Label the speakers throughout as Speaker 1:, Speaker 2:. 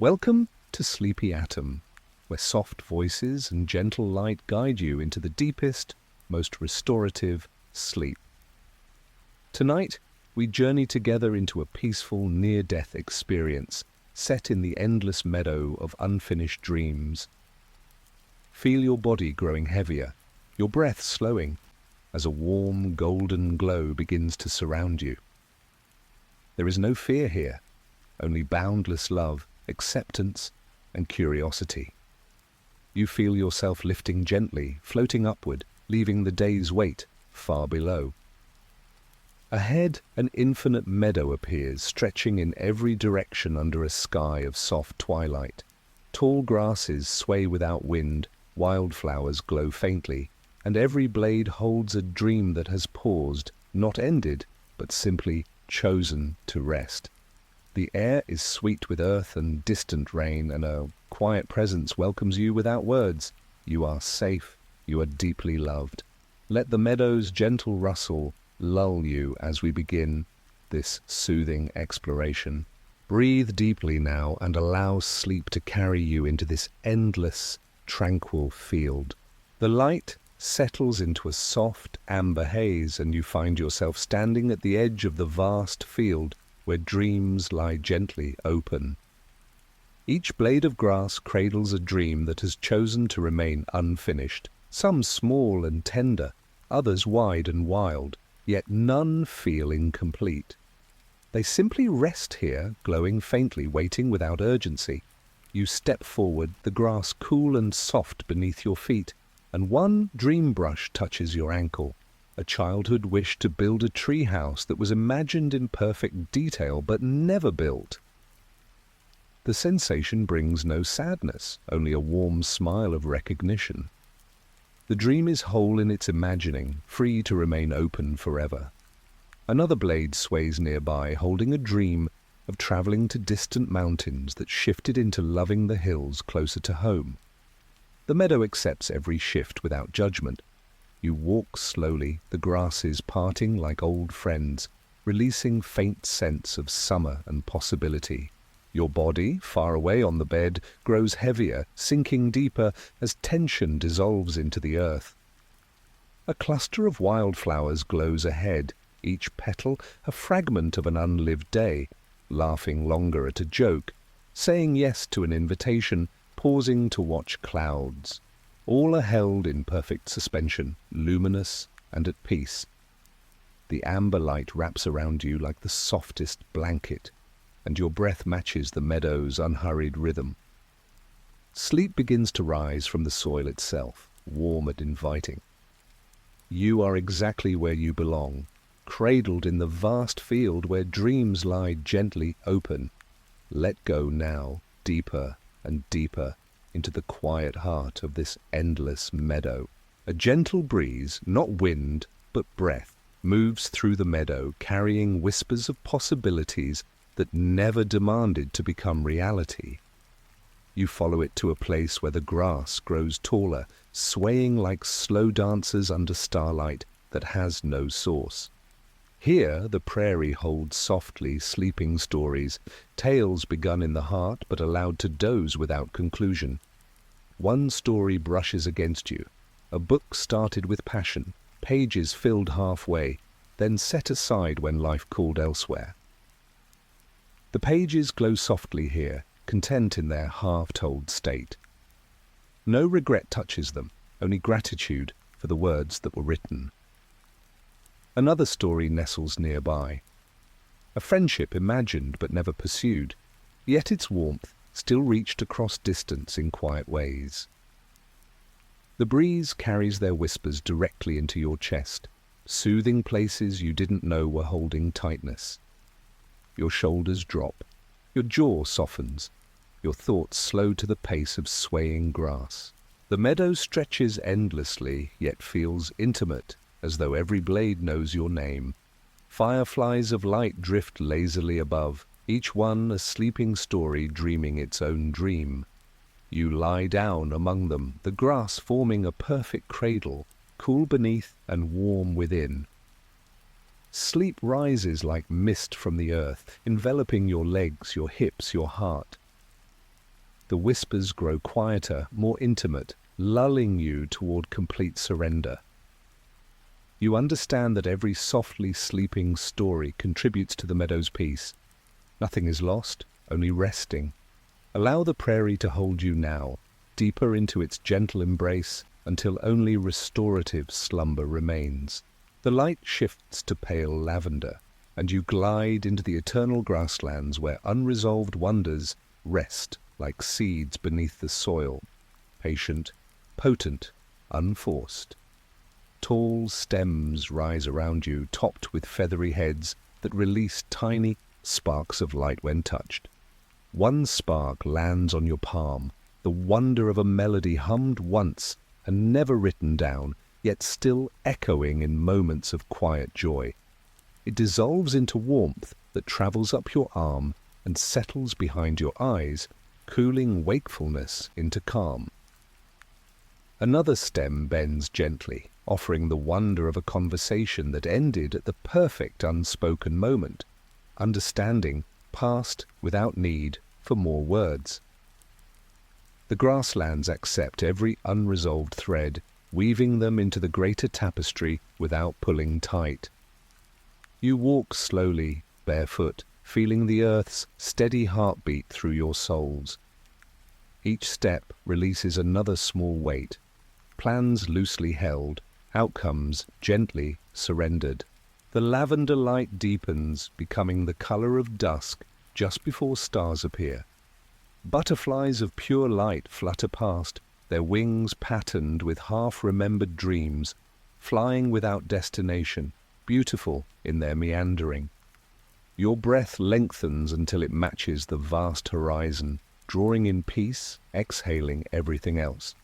Speaker 1: Welcome to Sleepy Atom, where soft voices and gentle light guide you into the deepest, most restorative sleep. Tonight, we journey together into a peaceful near-death experience set in the endless meadow of unfinished dreams. Feel your body growing heavier, your breath slowing, as a warm golden glow begins to surround you. There is no fear here, only boundless love, acceptance, and curiosity. You feel yourself lifting gently, floating upward, leaving the day's weight far below. Ahead, an infinite meadow appears, stretching in every direction under a sky of soft twilight. Tall grasses sway without wind, wildflowers glow faintly, and every blade holds a dream that has paused, not ended, but simply chosen to rest. The air is sweet with earth and distant rain, and a quiet presence welcomes you without words. You are safe, you are deeply loved. Let the meadow's gentle rustle lull you as we begin this soothing exploration. Breathe deeply now and allow sleep to carry you into this endless, tranquil field. The light settles into a soft amber haze, and you find yourself standing at the edge of the vast field where dreams lie gently open. Each blade of grass cradles a dream that has chosen to remain unfinished, some small and tender, others wide and wild, yet none feel incomplete. They simply rest here, glowing faintly, waiting without urgency. You step forward, the grass cool and soft beneath your feet, and one dream brush touches your ankle. A childhood wish to build a tree house that was imagined in perfect detail but never built. The sensation brings no sadness, only a warm smile of recognition. The dream is whole in its imagining, free to remain open forever. Another blade sways nearby, holding a dream of traveling to distant mountains that shifted into loving the hills closer to home. The meadow accepts every shift without judgment. You walk slowly, the grasses parting like old friends, releasing faint scents of summer and possibility. Your body, far away on the bed, grows heavier, sinking deeper as tension dissolves into the earth. A cluster of wildflowers glows ahead, each petal a fragment of an unlived day, laughing longer at a joke, saying yes to an invitation, pausing to watch clouds. All are held in perfect suspension, luminous and at peace. The amber light wraps around you like the softest blanket, and your breath matches the meadow's unhurried rhythm. Sleep begins to rise from the soil itself, warm and inviting. You are exactly where you belong, cradled in the vast field where dreams lie gently open. Let go now, deeper and deeper, into the quiet heart of this endless meadow. A gentle breeze, not wind, but breath, moves through the meadow, carrying whispers of possibilities that never demanded to become reality. You follow it to a place where the grass grows taller, swaying like slow dancers under starlight that has no source. Here the prairie holds softly sleeping stories, tales begun in the heart but allowed to doze without conclusion. One story brushes against you, a book started with passion, pages filled halfway, then set aside when life called elsewhere. The pages glow softly here, content in their half-told state. No regret touches them, only gratitude for the words that were written. Another story nestles nearby. A friendship imagined but never pursued, yet its warmth still reached across distance in quiet ways. The breeze carries their whispers directly into your chest, soothing places you didn't know were holding tightness. Your shoulders drop, your jaw softens, your thoughts slow to the pace of swaying grass. The meadow stretches endlessly, yet feels intimate, as though every blade knows your name. Fireflies of light drift lazily above, each one a sleeping story dreaming its own dream. You lie down among them, the grass forming a perfect cradle, cool beneath and warm within. Sleep rises like mist from the earth, enveloping your legs, your hips, your heart. The whispers grow quieter, more intimate, lulling you toward complete surrender. You understand that every softly sleeping story contributes to the meadow's peace. Nothing is lost, only resting. Allow the prairie to hold you now, deeper into its gentle embrace, until only restorative slumber remains. The light shifts to pale lavender, and you glide into the eternal grasslands where unresolved wonders rest like seeds beneath the soil, patient, potent, unforced. Tall stems rise around you, topped with feathery heads that release tiny sparks of light when touched. One spark lands on your palm, the wonder of a melody hummed once and never written down, yet still echoing in moments of quiet joy. It dissolves into warmth that travels up your arm and settles behind your eyes, cooling wakefulness into calm. Another stem bends gently, offering the wonder of a conversation that ended at the perfect unspoken moment. Understanding passed without need for more words. The grasslands accept every unresolved thread, weaving them into the greater tapestry without pulling tight. You walk slowly, barefoot, feeling the earth's steady heartbeat through your soles. Each step releases another small weight, plans loosely held, outcomes gently surrendered. The lavender light deepens, becoming the color of dusk just before stars appear. Butterflies of pure light flutter past, their wings patterned with half-remembered dreams, flying without destination, beautiful in their meandering. Your breath lengthens until it matches the vast horizon, drawing in peace, exhaling everything else.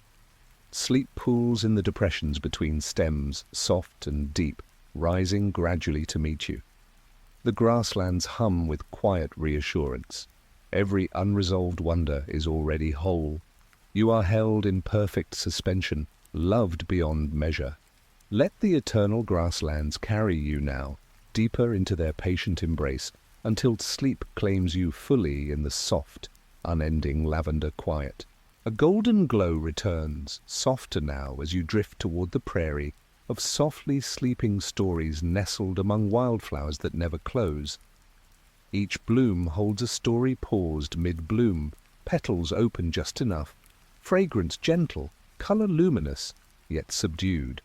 Speaker 1: Sleep pools in the depressions between stems, soft and deep, rising gradually to meet you. The grasslands hum with quiet reassurance. Every unresolved wonder is already whole. You are held in perfect suspension, loved beyond measure. Let the eternal grasslands carry you now, deeper into their patient embrace, until sleep claims you fully in the soft, unending lavender quiet. A golden glow returns, softer now as you drift toward the prairie, of softly sleeping stories nestled among wildflowers that never close. Each bloom holds a story paused mid-bloom, petals open just enough, fragrance gentle, color luminous, yet subdued.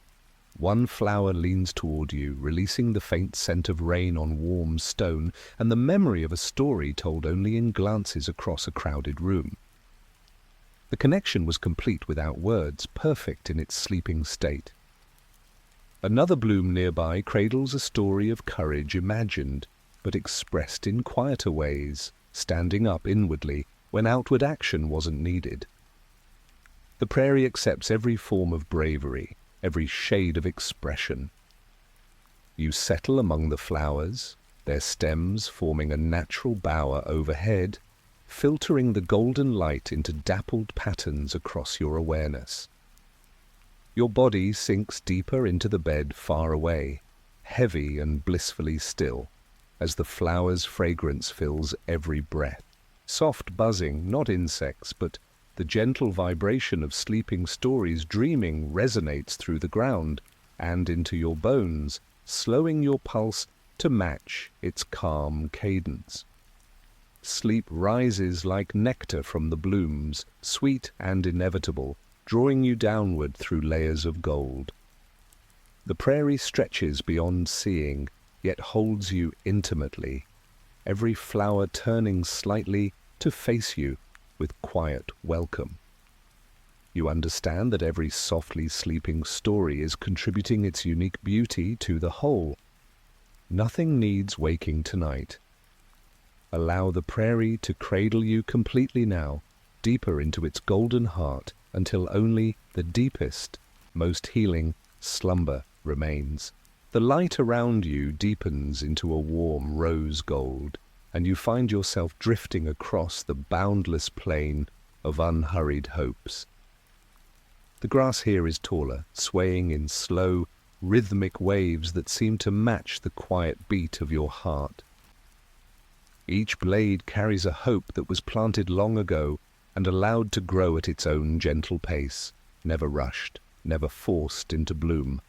Speaker 1: One flower leans toward you, releasing the faint scent of rain on warm stone and the memory of a story told only in glances across a crowded room. The connection was complete without words, perfect in its sleeping state. Another bloom nearby cradles a story of courage imagined, but expressed in quieter ways, standing up inwardly when outward action wasn't needed. The prairie accepts every form of bravery, every shade of expression. You settle among the flowers, their stems forming a natural bower overhead, filtering the golden light into dappled patterns across your awareness. Your body sinks deeper into the bed far away, heavy and blissfully still, as the flower's fragrance fills every breath. Soft buzzing, not insects, but the gentle vibration of sleeping stories dreaming resonates through the ground and into your bones, slowing your pulse to match its calm cadence. Sleep rises like nectar from the blooms, sweet and inevitable, drawing you downward through layers of gold. The prairie stretches beyond seeing, yet holds you intimately, every flower turning slightly to face you with quiet welcome. You understand that every softly sleeping story is contributing its unique beauty to the whole. Nothing needs waking tonight. Allow the prairie to cradle you completely now, deeper into its golden heart, until only the deepest, most healing slumber remains. The light around you deepens into a warm rose gold, and you find yourself drifting across the boundless plain of unhurried hopes. The grass here is taller, swaying in slow, rhythmic waves that seem to match the quiet beat of your heart. Each blade carries a hope that was planted long ago, and allowed to grow at its own gentle pace, never rushed, never forced into bloom.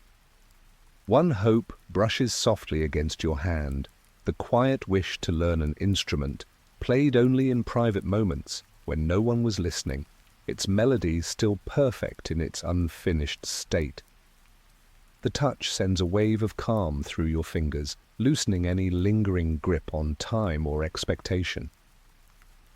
Speaker 1: One hope brushes softly against your hand, the quiet wish to learn an instrument, played only in private moments when no one was listening, its melody still perfect in its unfinished state. The touch sends a wave of calm through your fingers, loosening any lingering grip on time or expectation.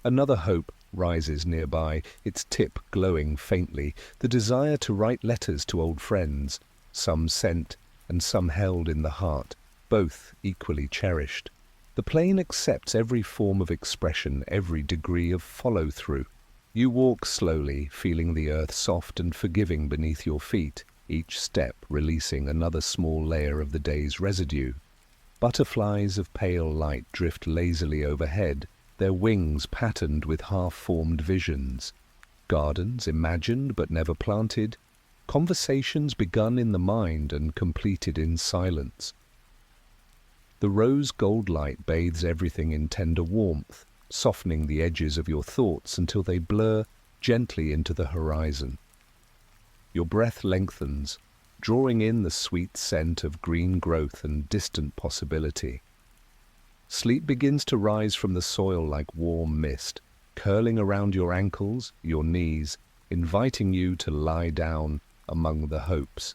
Speaker 1: Another hope rises nearby, its tip glowing faintly, the desire to write letters to old friends, some sent and some held in the heart, both equally cherished. The plane accepts every form of expression, every degree of follow-through. You walk slowly, feeling the earth soft and forgiving beneath your feet, each step releasing another small layer of the day's residue. Butterflies of pale light drift lazily overhead, their wings patterned with half-formed visions. Gardens imagined but never planted, conversations begun in the mind and completed in silence. The rose-gold light bathes everything in tender warmth, softening the edges of your thoughts until they blur gently into the horizon. Your breath lengthens, drawing in the sweet scent of green growth and distant possibility. Sleep begins to rise from the soil like warm mist, curling around your ankles, your knees, inviting you to lie down among the hopes.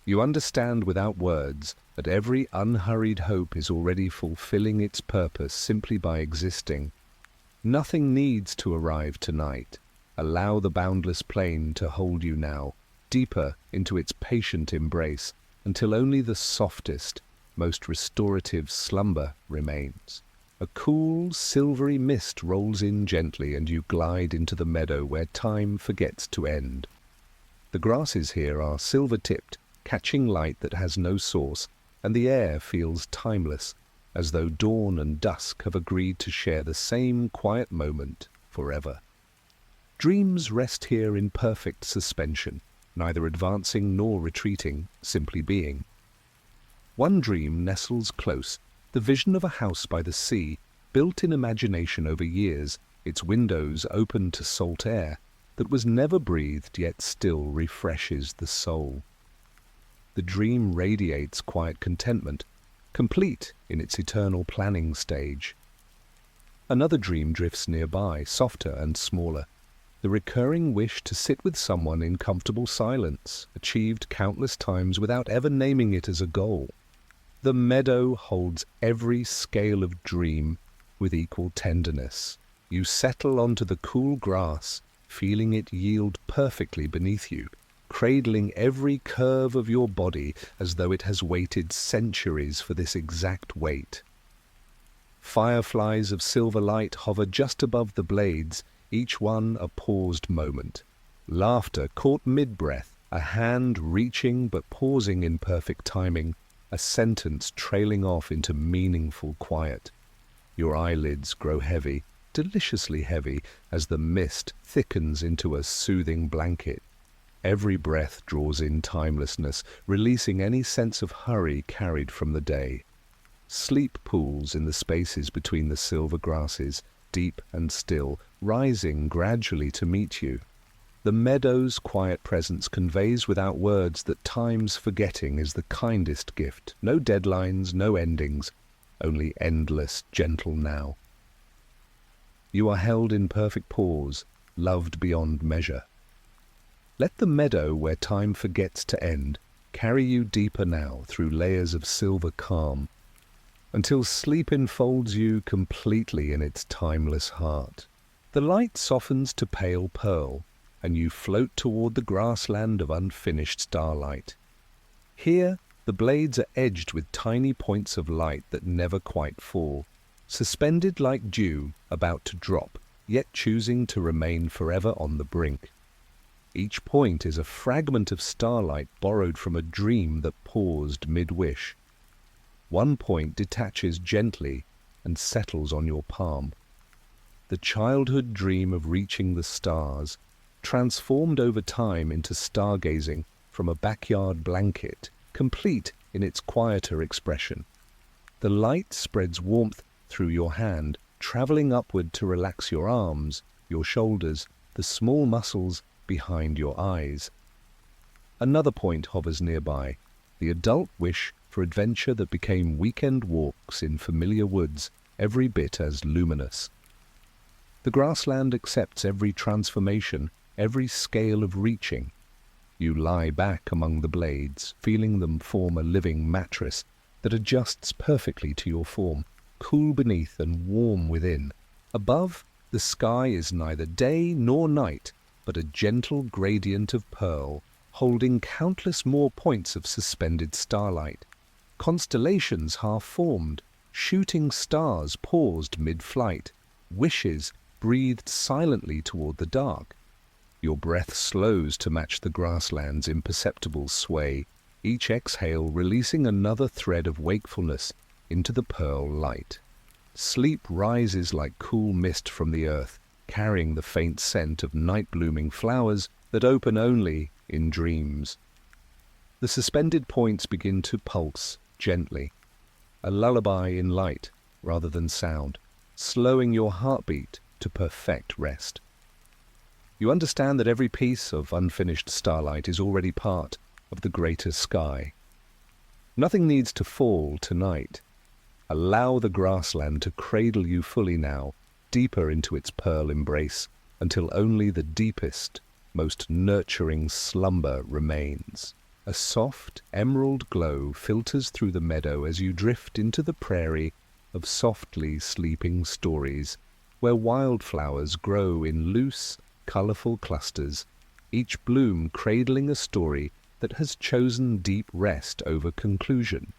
Speaker 1: You understand without words that every unhurried hope is already fulfilling its purpose simply by existing. Nothing needs to arrive tonight. Allow the boundless plain to hold you now, deeper into its patient embrace, until only the softest, most restorative slumber remains. A cool, silvery mist rolls in gently, and you glide into the meadow where time forgets to end. The grasses here are silver-tipped, catching light that has no source, and the air feels timeless, as though dawn and dusk have agreed to share the same quiet moment forever. Dreams rest here in perfect suspension, neither advancing nor retreating, simply being. One dream nestles close, the vision of a house by the sea, built in imagination over years, its windows open to salt air, that was never breathed yet still refreshes the soul. The dream radiates quiet contentment, complete in its eternal planning stage. Another dream drifts nearby, softer and smaller, the recurring wish to sit with someone in comfortable silence, achieved countless times without ever naming it as a goal. The meadow holds every scale of dream with equal tenderness. You settle onto the cool grass, feeling it yield perfectly beneath you, cradling every curve of your body as though it has waited centuries for this exact weight. Fireflies of silver light hover just above the blades, each one a paused moment. Laughter caught mid-breath, a hand reaching but pausing in perfect timing, a sentence trailing off into meaningful quiet. Your eyelids grow heavy, deliciously heavy, as the mist thickens into a soothing blanket. Every breath draws in timelessness, releasing any sense of hurry carried from the day. Sleep pools in the spaces between the silver grasses, deep and still, rising gradually to meet you. The meadow's quiet presence conveys without words that time's forgetting is the kindest gift. No deadlines, no endings, only endless, gentle now. You are held in perfect pause, loved beyond measure. Let the meadow where time forgets to end carry you deeper now through layers of silver calm, until sleep enfolds you completely in its timeless heart. The light softens to pale pearl, and you float toward the grassland of unfinished starlight. Here, the blades are edged with tiny points of light that never quite fall, suspended like dew about to drop, yet choosing to remain forever on the brink. Each point is a fragment of starlight borrowed from a dream that paused mid-wish. One point detaches gently and settles on your palm. The childhood dream of reaching the stars, transformed over time into stargazing from a backyard blanket, complete in its quieter expression. The light spreads warmth through your hand, traveling upward to relax your arms, your shoulders, the small muscles behind your eyes. Another point hovers nearby, the adult wish for adventure that became weekend walks in familiar woods every bit as luminous. The grassland accepts every transformation, every scale of reaching. You lie back among the blades, feeling them form a living mattress that adjusts perfectly to your form, cool beneath and warm within. Above, the sky is neither day nor night, but a gentle gradient of pearl, holding countless more points of suspended starlight. Constellations half-formed, shooting stars paused mid-flight, wishes breathed silently toward the dark. Your breath slows to match the grassland's imperceptible sway, each exhale releasing another thread of wakefulness into the pearl light. Sleep rises like cool mist from the earth, carrying the faint scent of night-blooming flowers that open only in dreams. The suspended points begin to pulse gently, a lullaby in light rather than sound, slowing your heartbeat to perfect rest. You understand that every piece of unfinished starlight is already part of the greater sky. Nothing needs to fall tonight. Allow the grassland to cradle you fully now, deeper into its pearl embrace, until only the deepest, most nurturing slumber remains. A soft, emerald glow filters through the meadow as you drift into the prairie of softly sleeping stories, where wildflowers grow in loose, colorful clusters, each bloom cradling a story that has chosen deep rest over conclusion.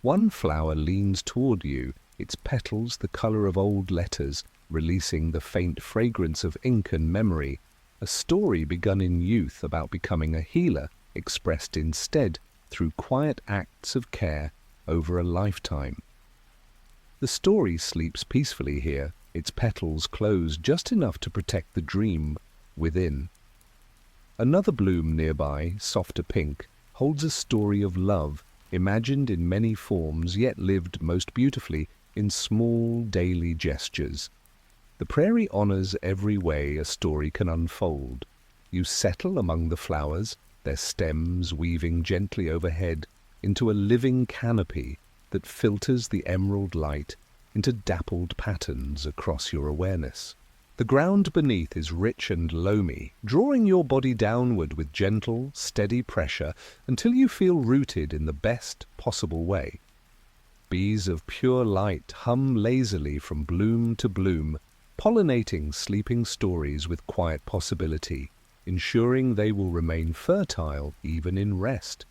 Speaker 1: One flower leans toward you, its petals the color of old letters, releasing the faint fragrance of ink and memory, a story begun in youth about becoming a healer, expressed instead through quiet acts of care over a lifetime. The story sleeps peacefully here, its petals close just enough to protect the dream within. Another bloom nearby, softer pink, holds a story of love, imagined in many forms yet lived most beautifully in small daily gestures. The prairie honors every way a story can unfold. You settle among the flowers, their stems weaving gently overhead into a living canopy that filters the emerald light into dappled patterns across your awareness. The ground beneath is rich and loamy, drawing your body downward with gentle, steady pressure until you feel rooted in the best possible way. Bees of pure light hum lazily from bloom to bloom, pollinating sleeping stories with quiet possibility, ensuring they will remain fertile even in rest.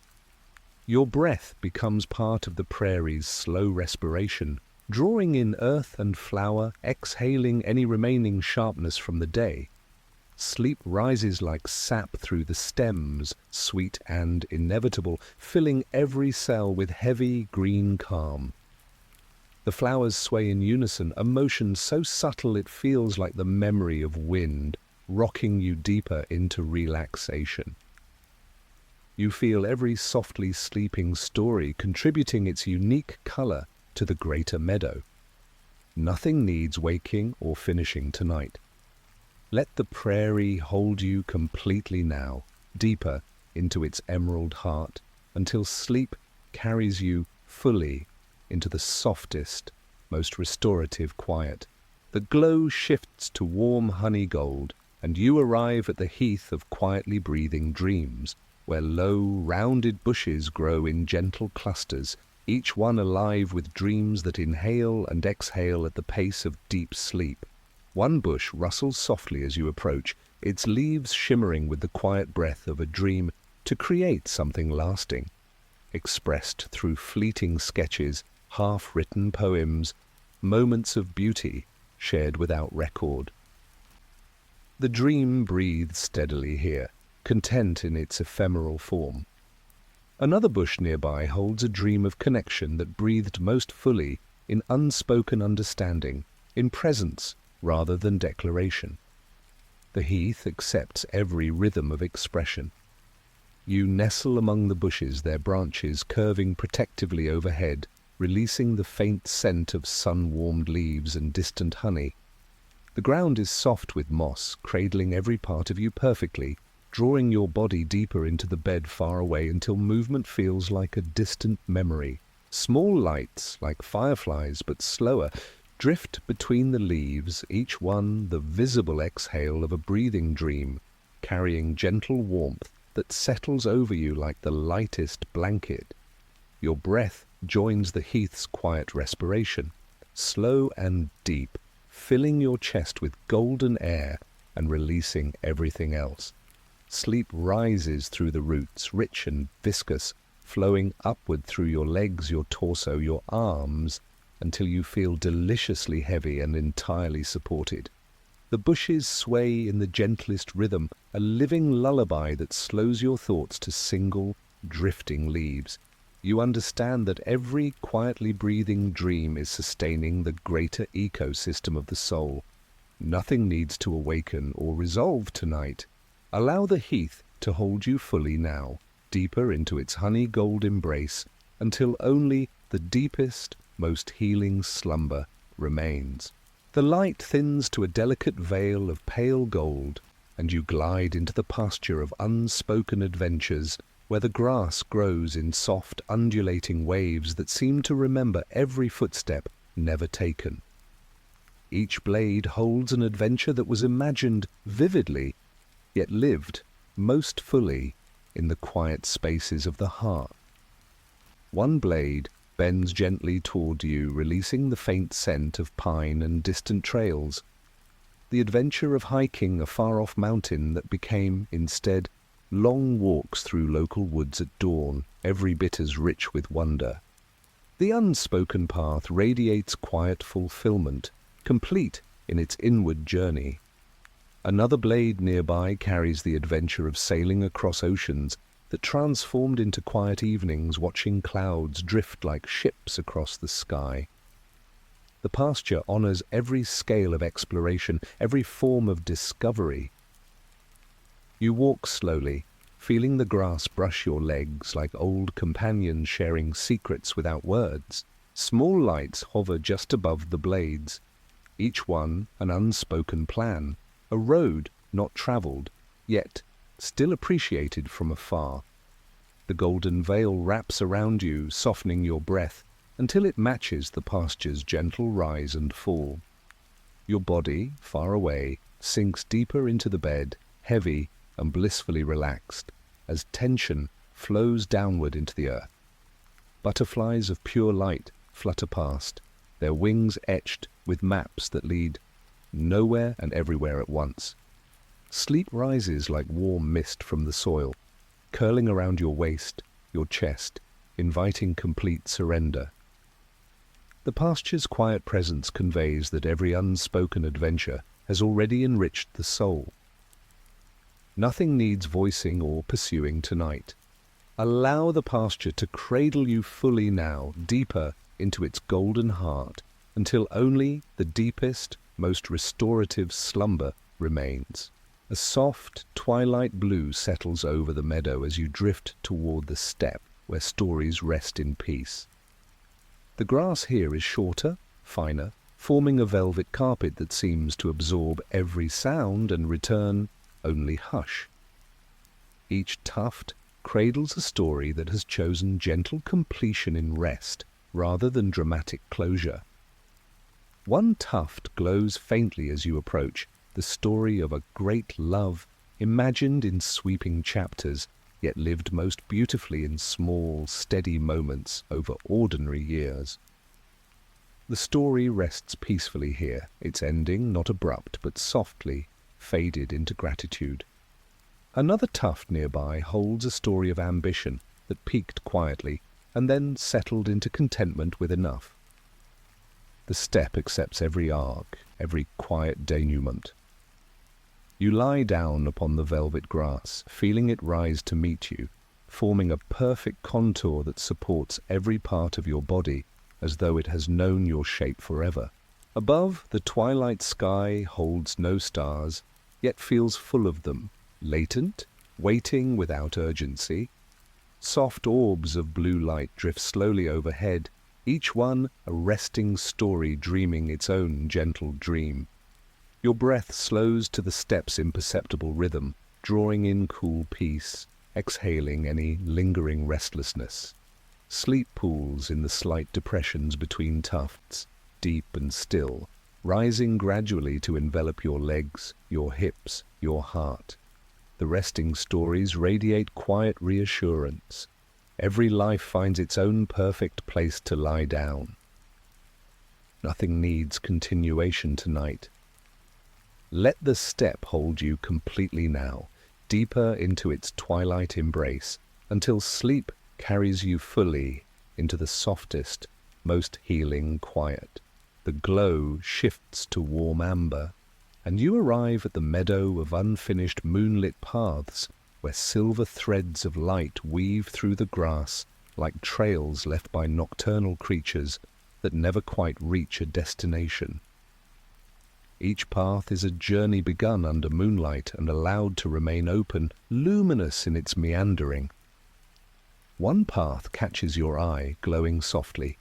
Speaker 1: Your breath becomes part of the prairie's slow respiration, drawing in earth and flower, exhaling any remaining sharpness from the day. Sleep rises like sap through the stems, sweet and inevitable, filling every cell with heavy green calm. The flowers sway in unison, a motion so subtle it feels like the memory of wind, rocking you deeper into relaxation. You feel every softly sleeping story contributing its unique color to the greater meadow. Nothing needs waking or finishing tonight. Let the prairie hold you completely now, deeper into its emerald heart, until sleep carries you fully into the softest, most restorative quiet. The glow shifts to warm honey gold, and you arrive at the heath of quietly breathing dreams, where low, rounded bushes grow in gentle clusters, each one alive with dreams that inhale and exhale at the pace of deep sleep. One bush rustles softly as you approach, its leaves shimmering with the quiet breath of a dream to create something lasting, expressed through fleeting sketches, half-written poems, moments of beauty shared without record. The dream breathes steadily here, content in its ephemeral form. Another bush nearby holds a dream of connection that breathed most fully in unspoken understanding, in presence rather than declaration. The heath accepts every rhythm of expression. You nestle among the bushes, their branches curving protectively overhead, releasing the faint scent of sun-warmed leaves and distant honey. The ground is soft with moss, cradling every part of you perfectly, drawing your body deeper into the bed far away until movement feels like a distant memory. Small lights, like fireflies but slower, drift between the leaves, each one the visible exhale of a breathing dream, carrying gentle warmth that settles over you like the lightest blanket. Your breath joins the heath's quiet respiration, slow and deep, filling your chest with golden air and releasing everything else. Sleep rises through the roots, rich and viscous, flowing upward through your legs, your torso, your arms, until you feel deliciously heavy and entirely supported. The bushes sway in the gentlest rhythm, a living lullaby that slows your thoughts to single, drifting leaves. You understand that every quietly breathing dream is sustaining the greater ecosystem of the soul. Nothing needs to awaken or resolve tonight. Allow the heath to hold you fully now, deeper into its honey gold embrace, until only the deepest, most healing slumber remains. The light thins to a delicate veil of pale gold, and you glide into the pasture of unspoken adventures, where the grass grows in soft, undulating waves that seem to remember every footstep never taken. Each blade holds an adventure that was imagined vividly, yet lived most fully in the quiet spaces of the heart. One blade bends gently toward you, releasing the faint scent of pine and distant trails. The adventure of hiking a far-off mountain that became, instead, long walks through local woods at dawn, every bit as rich with wonder. The unspoken path radiates quiet fulfillment, complete in its inward journey. Another blade nearby carries the adventure of sailing across oceans that transformed into quiet evenings watching clouds drift like ships across the sky. The pasture honors every scale of exploration, every form of discovery. You walk slowly, feeling the grass brush your legs like old companions sharing secrets without words. Small lights hover just above the blades, each one an unspoken plan, a road not traveled, yet still appreciated from afar. The golden veil wraps around you, softening your breath until it matches the pasture's gentle rise and fall. Your body, far away, sinks deeper into the bed, heavy and blissfully relaxed, as tension flows downward into the earth. Butterflies of pure light flutter past, their wings etched with maps that lead nowhere and everywhere at once. Sleep rises like warm mist from the soil, curling around your waist, your chest, inviting complete surrender. The pasture's quiet presence conveys that every unspoken adventure has already enriched the soul. Nothing needs voicing or pursuing tonight. Allow the pasture to cradle you fully now, deeper into its golden heart, until only the deepest, most restorative slumber remains. A soft twilight blue settles over the meadow as you drift toward the steppe where stories rest in peace. The grass here is shorter, finer, forming a velvet carpet that seems to absorb every sound and return only hush. Each tuft cradles a story that has chosen gentle completion in rest rather than dramatic closure. One tuft glows faintly as you approach, the story of a great love imagined in sweeping chapters, yet lived most beautifully in small, steady moments over ordinary years. The story rests peacefully here, its ending not abrupt but softly faded into gratitude. Another tuft nearby holds a story of ambition that peaked quietly and then settled into contentment with enough. The steppe accepts every arc, every quiet denouement. You lie down upon the velvet grass, feeling it rise to meet you, forming a perfect contour that supports every part of your body as though it has known your shape forever. Above, the twilight sky holds no stars, yet feels full of them, latent, waiting without urgency. Soft orbs of blue light drift slowly overhead, each one a resting story dreaming its own gentle dream. Your breath slows to the step's imperceptible rhythm, drawing in cool peace, exhaling any lingering restlessness. Sleep pools in the slight depressions between tufts, deep and still, rising gradually to envelop your legs, your hips, your heart. The resting stories radiate quiet reassurance. Every life finds its own perfect place to lie down. Nothing needs continuation tonight. Let the step hold you completely now, deeper into its twilight embrace, until sleep carries you fully into the softest, most healing quiet. The glow shifts to warm amber, and you arrive at the meadow of unfinished moonlit paths where silver threads of light weave through the grass like trails left by nocturnal creatures that never quite reach a destination. Each path is a journey begun under moonlight and allowed to remain open, luminous in its meandering. One path catches your eye, glowing softly,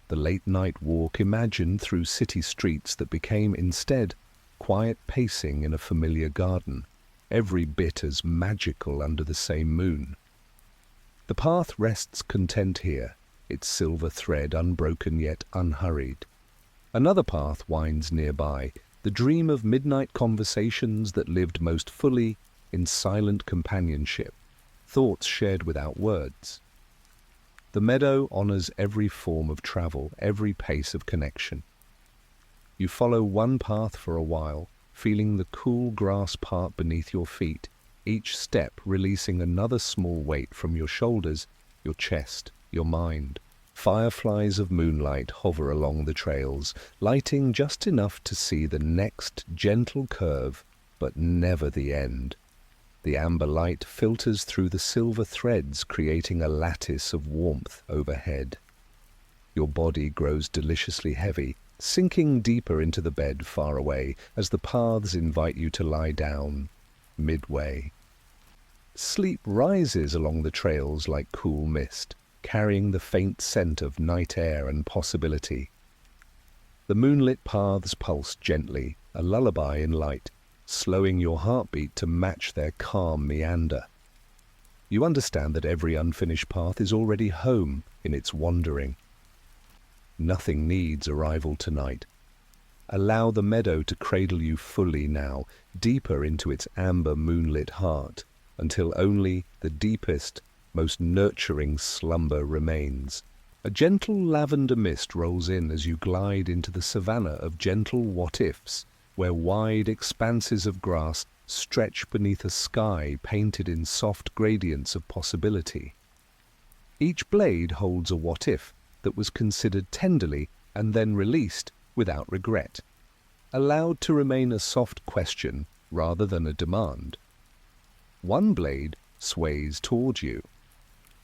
Speaker 1: the late-night walk imagined through city streets that became instead quiet pacing in a familiar garden, every bit as magical under the same moon. The path rests content here, its silver thread unbroken yet unhurried. Another path winds nearby, the dream of midnight conversations that lived most fully in silent companionship, thoughts shared without words. The meadow honors every form of travel, every pace of connection. You follow one path for a while, feeling the cool grass part beneath your feet, each step releasing another small weight from your shoulders, your chest, your mind. Fireflies of moonlight hover along the trails, lighting just enough to see the next gentle curve, but never the end. The amber light filters through the silver threads, creating a lattice of warmth overhead. Your body grows deliciously heavy, sinking deeper into the bed far away as the paths invite you to lie down, midway. Sleep rises along the trails like cool mist, carrying the faint scent of night air and possibility. The moonlit paths pulse gently, a lullaby in light, slowing your heartbeat to match their calm meander. You understand that every unfinished path is already home in its wandering. Nothing needs arrival tonight. Allow the meadow to cradle you fully now, deeper into its amber moonlit heart, until only the deepest, most nurturing slumber remains. A gentle lavender mist rolls in as you glide into the savannah of gentle what-ifs, where wide expanses of grass stretch beneath a sky painted in soft gradients of possibility. Each blade holds a what-if that was considered tenderly and then released without regret, allowed to remain a soft question rather than a demand. One blade sways toward you,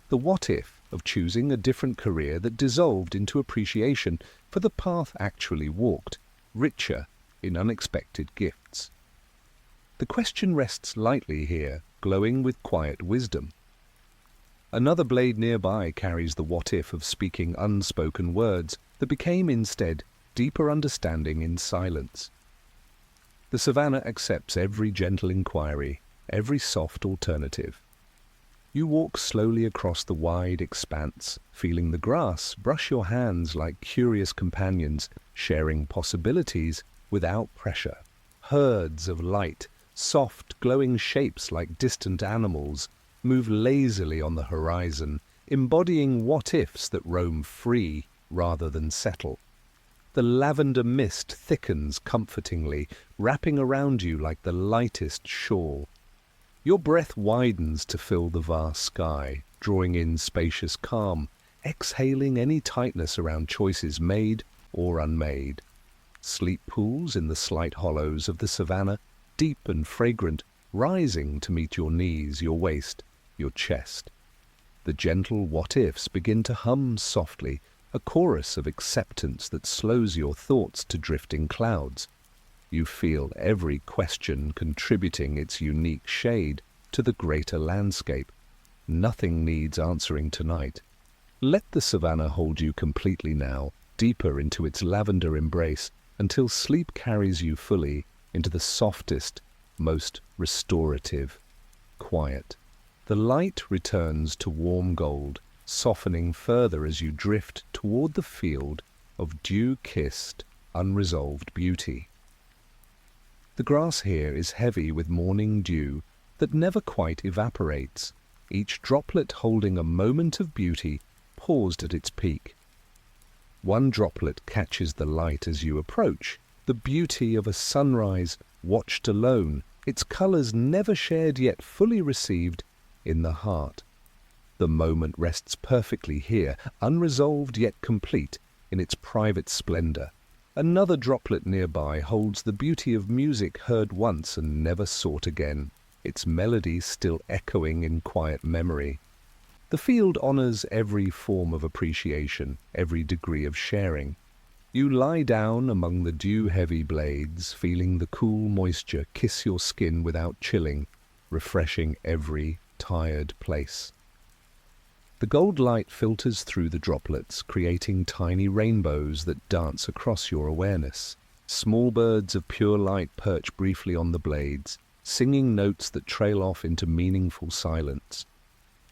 Speaker 1: the what-if of choosing a different career that dissolved into appreciation for the path actually walked, richer in unexpected gifts. The question rests lightly here, glowing with quiet wisdom. Another blade nearby carries the what-if of speaking unspoken words that became instead deeper understanding in silence. The savannah accepts every gentle inquiry, every soft alternative. You walk slowly across the wide expanse, feeling the grass brush your hands like curious companions, sharing possibilities without pressure. Herds of light, soft, glowing shapes like distant animals, move lazily on the horizon, embodying what-ifs that roam free rather than settle. The lavender mist thickens comfortingly, wrapping around you like the lightest shawl. Your breath widens to fill the vast sky, drawing in spacious calm, exhaling any tightness around choices made or unmade. Sleep pools in the slight hollows of the savannah, deep and fragrant, rising to meet your knees, your waist, your chest. The gentle what-ifs begin to hum softly, a chorus of acceptance that slows your thoughts to drifting clouds. You feel every question contributing its unique shade to the greater landscape. Nothing needs answering tonight. Let the savannah hold you completely now, deeper into its lavender embrace, until sleep carries you fully into the softest, most restorative, quiet. The light returns to warm gold, softening further as you drift toward the field of dew-kissed, unresolved beauty. The grass here is heavy with morning dew that never quite evaporates, each droplet holding a moment of beauty paused at its peak. One droplet catches the light as you approach, the beauty of a sunrise watched alone, its colors never shared yet fully received in the heart. The moment rests perfectly here, unresolved yet complete in its private splendor. Another droplet nearby holds the beauty of music heard once and never sought again, its melody still echoing in quiet memory. The field honors every form of appreciation, every degree of sharing. You lie down among the dew-heavy blades, feeling the cool moisture kiss your skin without chilling, refreshing every tired place. The gold light filters through the droplets, creating tiny rainbows that dance across your awareness. Small birds of pure light perch briefly on the blades, singing notes that trail off into meaningful silence.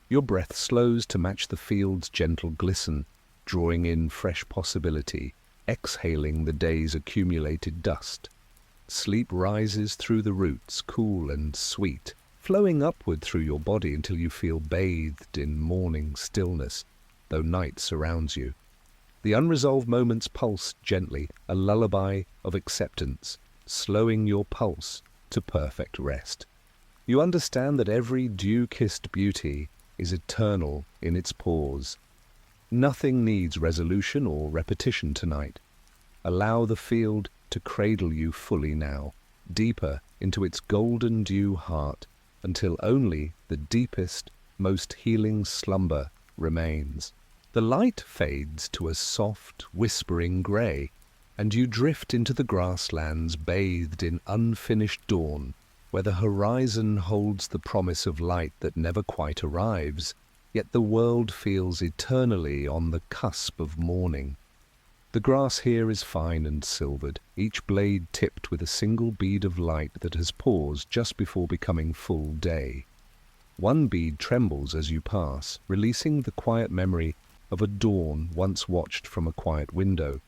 Speaker 1: Your breath slows to match the field's gentle glisten, drawing in fresh possibility, exhaling the day's accumulated dust. Sleep rises through the roots, cool and sweet, flowing upward through your body until you feel bathed in morning stillness, though night surrounds you. The unresolved moments pulse gently, a lullaby of acceptance, slowing your pulse to perfect rest. You understand that every dew-kissed beauty is eternal in its pause. Nothing needs resolution or repetition tonight. Allow the field to cradle you fully now, deeper into its golden dew heart, until only the deepest, most healing slumber remains. The light fades to a soft, whispering grey, and you drift into the grasslands bathed in unfinished dawn, where the horizon holds the promise of light that never quite arrives, yet the world feels eternally on the cusp of morning. The grass here is fine and silvered, each blade tipped with a single bead of light that has paused just before becoming full day. One bead trembles as you pass, releasing the quiet memory of a dawn once watched from a quiet window.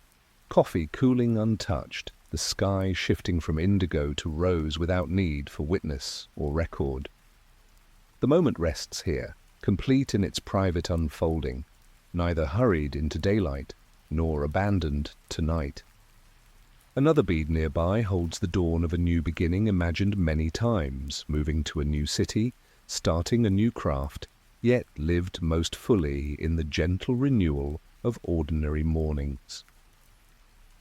Speaker 1: Coffee cooling untouched, the sky shifting from indigo to rose without need for witness or record. The moment rests here, complete in its private unfolding, neither hurried into daylight nor abandoned to night. Another bead nearby holds the dawn of a new beginning imagined many times, moving to a new city, starting a new craft, yet lived most fully in the gentle renewal of ordinary mornings.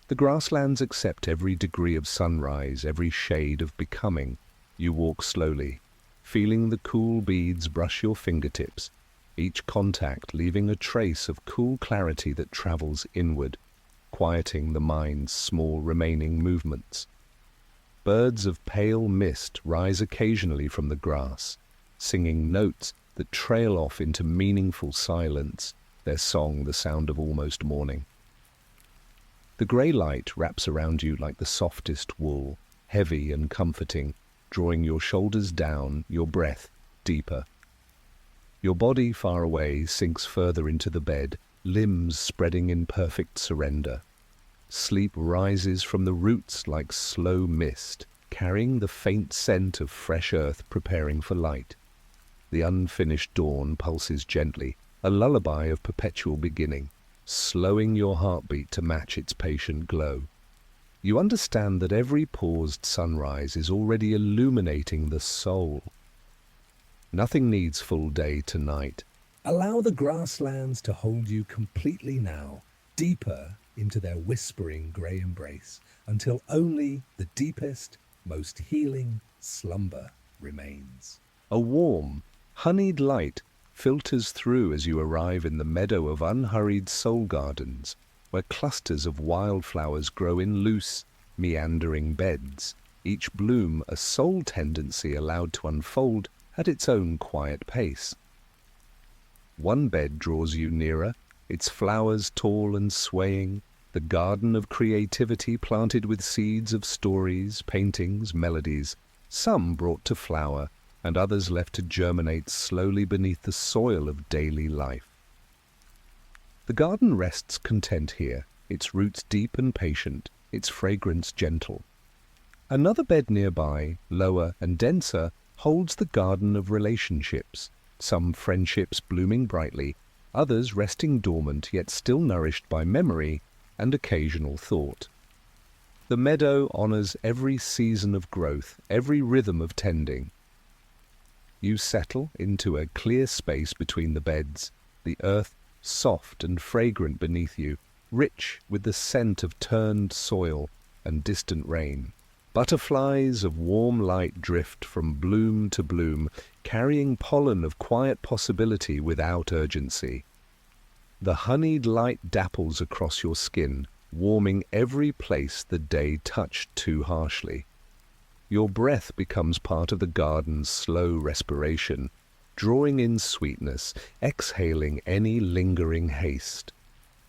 Speaker 1: The grasslands accept every degree of sunrise, every shade of becoming. You walk slowly, feeling the cool beads brush your fingertips, each contact leaving a trace of cool clarity that travels inward, quieting the mind's small remaining movements. Birds of pale mist rise occasionally from the grass, singing notes that trail off into meaningful silence, their song the sound of almost morning. The grey light wraps around you like the softest wool, heavy and comforting, drawing your shoulders down, your breath deeper. Your body, far away, sinks further into the bed, limbs spreading in perfect surrender. Sleep rises from the roots like slow mist, carrying the faint scent of fresh earth preparing for light. The unfinished dawn pulses gently, a lullaby of perpetual beginning, slowing your heartbeat to match its patient glow. You understand that every paused sunrise is already illuminating the soul. Nothing needs full day tonight. Allow the grasslands to hold you completely now, deeper into their whispering grey embrace, until only the deepest, most healing slumber remains. A warm, honeyed light filters through as you arrive in the meadow of unhurried soul gardens, where clusters of wildflowers grow in loose, meandering beds, each bloom a soul tendency allowed to unfold at its own quiet pace. One bed draws you nearer, its flowers tall and swaying, the garden of creativity planted with seeds of stories, paintings, melodies, some brought to flower, and others left to germinate slowly beneath the soil of daily life. The garden rests content here, its roots deep and patient, its fragrance gentle. Another bed nearby, lower and denser, holds the garden of relationships, some friendships blooming brightly, others resting dormant yet still nourished by memory and occasional thought. The meadow honors every season of growth, every rhythm of tending. You settle into a clear space between the beds, the earth soft and fragrant beneath you, rich with the scent of turned soil and distant rain. Butterflies of warm light drift from bloom to bloom, carrying pollen of quiet possibility without urgency. The honeyed light dapples across your skin, warming every place the day touched too harshly. Your breath becomes part of the garden's slow respiration, drawing in sweetness, exhaling any lingering haste.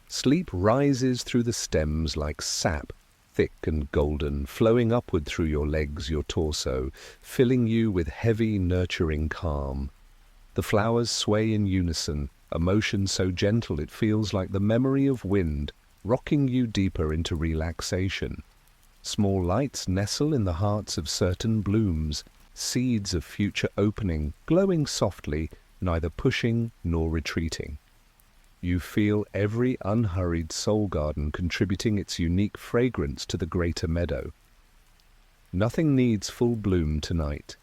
Speaker 1: Sleep rises through the stems like sap, thick and golden, flowing upward through your legs, your torso, filling you with heavy, nurturing calm. The flowers sway in unison, a motion so gentle it feels like the memory of wind, rocking you deeper into relaxation. Small lights nestle in the hearts of certain blooms, seeds of future opening, glowing softly, neither pushing nor retreating. You feel every unhurried soul garden contributing its unique fragrance to the greater meadow. Nothing needs full bloom tonight.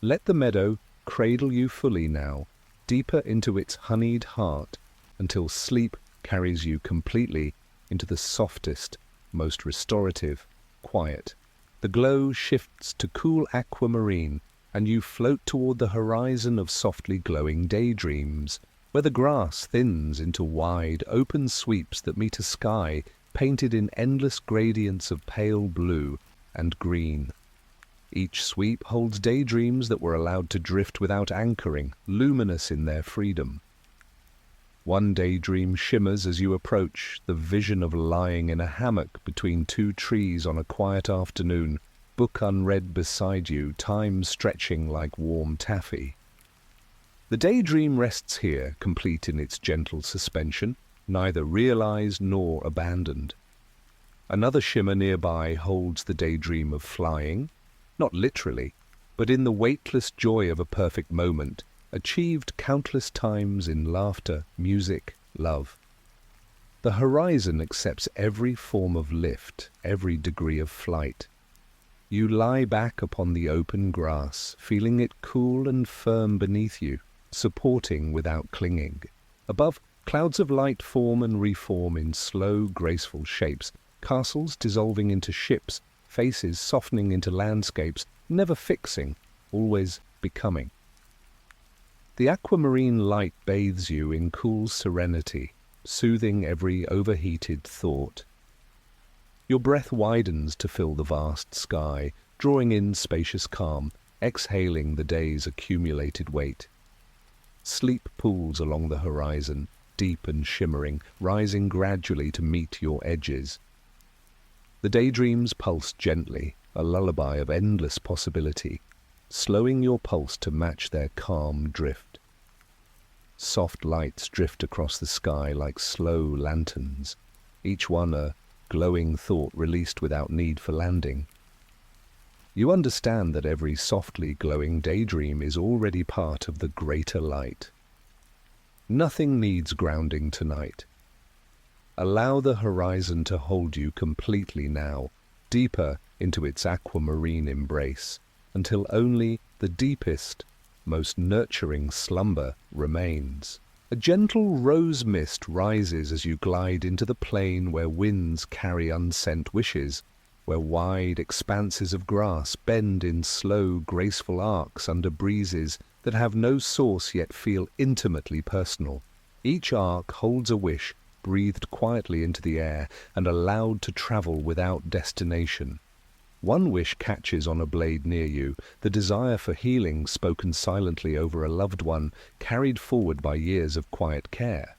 Speaker 1: Let the meadow cradle you fully now, deeper into its honeyed heart, until sleep carries you completely into the softest, most restorative quiet. The glow shifts to cool aquamarine, and you float toward the horizon of softly glowing daydreams, where the grass thins into wide, open sweeps that meet a sky painted in endless gradients of pale blue and green. Each sweep holds daydreams that were allowed to drift without anchoring, luminous in their freedom. One daydream shimmers as you approach, the vision of lying in a hammock between two trees on a quiet afternoon, book unread beside you, time stretching like warm taffy. The daydream rests here, complete in its gentle suspension, neither realized nor abandoned. Another shimmer nearby holds the daydream of flying, not literally, but in the weightless joy of a perfect moment, achieved countless times in laughter, music, love. The horizon accepts every form of lift, every degree of flight. You lie back upon the open grass, feeling it cool and firm beneath you, supporting without clinging. Above, clouds of light form and reform in slow, graceful shapes, castles dissolving into ships, faces softening into landscapes, never fixing, always becoming. The aquamarine light bathes you in cool serenity, soothing every overheated thought. Your breath widens to fill the vast sky, drawing in spacious calm, exhaling the day's accumulated weight. Sleep pools along the horizon, deep and shimmering, rising gradually to meet your edges. The daydreams pulse gently, a lullaby of endless possibility, slowing your pulse to match their calm drift. Soft lights drift across the sky like slow lanterns, each one a glowing thought released without need for landing. You understand that every softly glowing daydream is already part of the greater light. Nothing needs grounding tonight. Allow the horizon to hold you completely now, deeper into its aquamarine embrace, until only the deepest, most nurturing slumber remains. A gentle rose mist rises as you glide into the plain where winds carry unsent wishes, where wide expanses of grass bend in slow, graceful arcs under breezes that have no source yet feel intimately personal. Each arc holds a wish breathed quietly into the air and allowed to travel without destination. One wish catches on a blade near you, the desire for healing spoken silently over a loved one, carried forward by years of quiet care.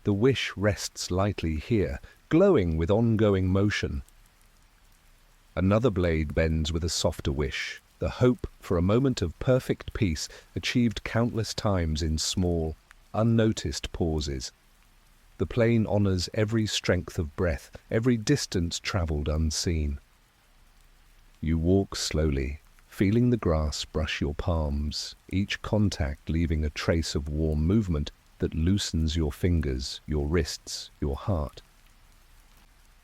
Speaker 1: The wish rests lightly here, glowing with ongoing motion. Another blade bends with a softer wish, the hope for a moment of perfect peace achieved countless times in small, unnoticed pauses. The plane honors every strength of breath, every distance traveled unseen. You walk slowly, feeling the grass brush your palms, each contact leaving a trace of warm movement that loosens your fingers, your wrists, your heart.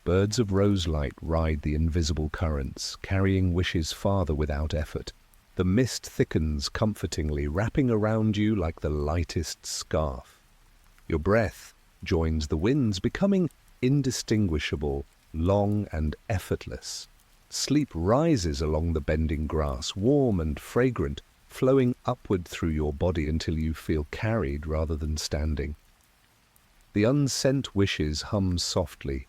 Speaker 1: Birds of roselight ride the invisible currents, carrying wishes farther without effort. The mist thickens comfortingly, wrapping around you like the lightest scarf. Your breath joins the winds, becoming indistinguishable, long and effortless. Sleep rises along the bending grass, warm and fragrant, flowing upward through your body until you feel carried rather than standing. The unsent wishes hum softly,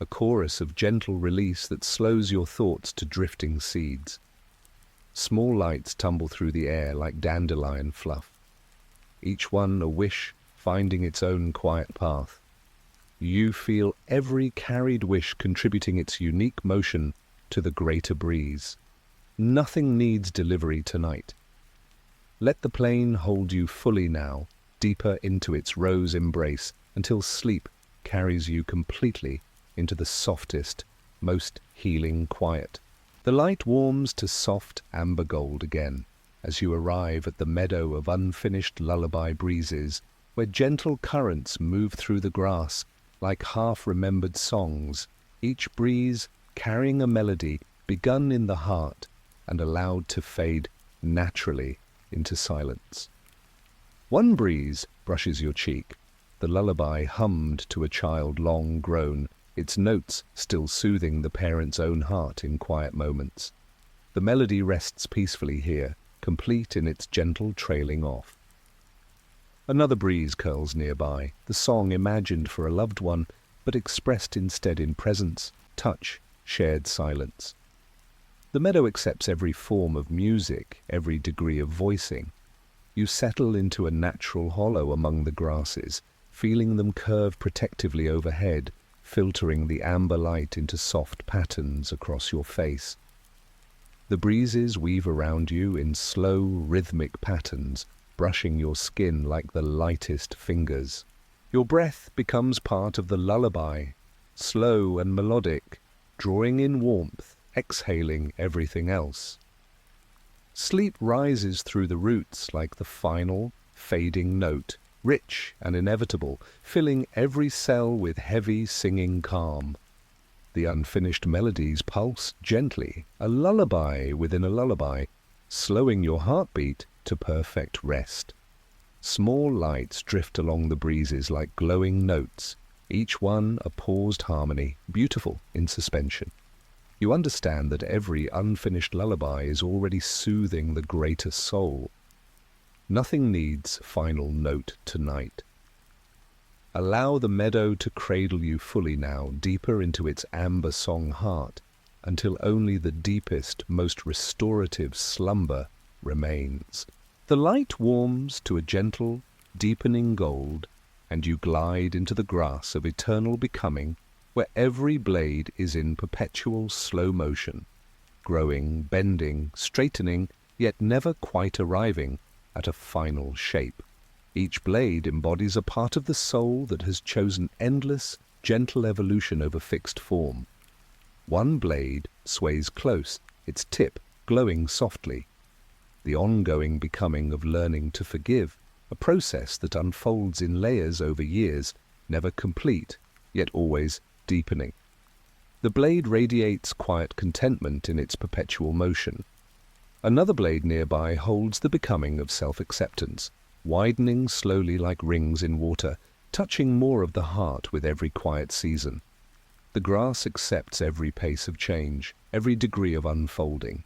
Speaker 1: a chorus of gentle release that slows your thoughts to drifting seeds. Small lights tumble through the air like dandelion fluff, each one a wish finding its own quiet path. You feel every carried wish contributing its unique motion to the greater breeze. Nothing needs delivery tonight. Let the plane hold you fully now, deeper into its rose embrace, until sleep carries you completely into the softest, most healing quiet. The light warms to soft amber gold again as you arrive at the meadow of unfinished lullaby breezes, where gentle currents move through the grass like half-remembered songs, each breeze carrying a melody begun in the heart and allowed to fade naturally into silence. One breeze brushes your cheek, the lullaby hummed to a child long grown, its notes still soothing the parent's own heart in quiet moments. The melody rests peacefully here, complete in its gentle trailing off. Another breeze curls nearby, the song imagined for a loved one, but expressed instead in presence, touch, shared silence. The meadow accepts every form of music, every degree of voicing. You settle into a natural hollow among the grasses, feeling them curve protectively overhead, filtering the amber light into soft patterns across your face. The breezes weave around you in slow, rhythmic patterns, brushing your skin like the lightest fingers. Your breath becomes part of the lullaby, slow and melodic, drawing in warmth, exhaling everything else. Sleep rises through the roots like the final, fading note, rich and inevitable, filling every cell with heavy singing calm. The unfinished melodies pulse gently, a lullaby within a lullaby, slowing your heartbeat to perfect rest. Small lights drift along the breezes like glowing notes, each one a paused harmony, beautiful in suspension. You understand that every unfinished lullaby is already soothing the greater soul. Nothing needs final note tonight. Allow the meadow to cradle you fully now, deeper into its amber song heart, until only the deepest, most restorative slumber remains. The light warms to a gentle, deepening gold, and you glide into the grass of eternal becoming, where every blade is in perpetual slow motion, growing, bending, straightening, yet never quite arriving at a final shape. Each blade embodies a part of the soul that has chosen endless, gentle evolution over fixed form. One blade sways close, its tip glowing softly, the ongoing becoming of learning to forgive, a process that unfolds in layers over years, never complete, yet always deepening. The blade radiates quiet contentment in its perpetual motion. Another blade nearby holds the becoming of self-acceptance, widening slowly like rings in water, touching more of the heart with every quiet season. The grass accepts every pace of change, every degree of unfolding.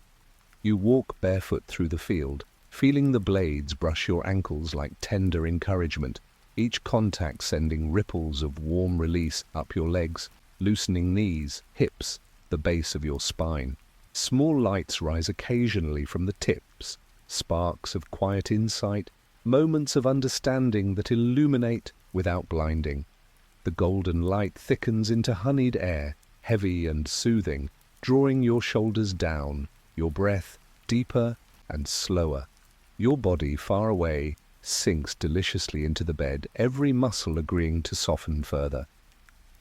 Speaker 1: You walk barefoot through the field, feeling the blades brush your ankles like tender encouragement, each contact sending ripples of warm release up your legs, loosening knees, hips, the base of your spine. Small lights rise occasionally from the tips, sparks of quiet insight, moments of understanding that illuminate without blinding. The golden light thickens into honeyed air, heavy and soothing, drawing your shoulders down, your breath deeper and slower. Your body, far away, sinks deliciously into the bed, every muscle agreeing to soften further.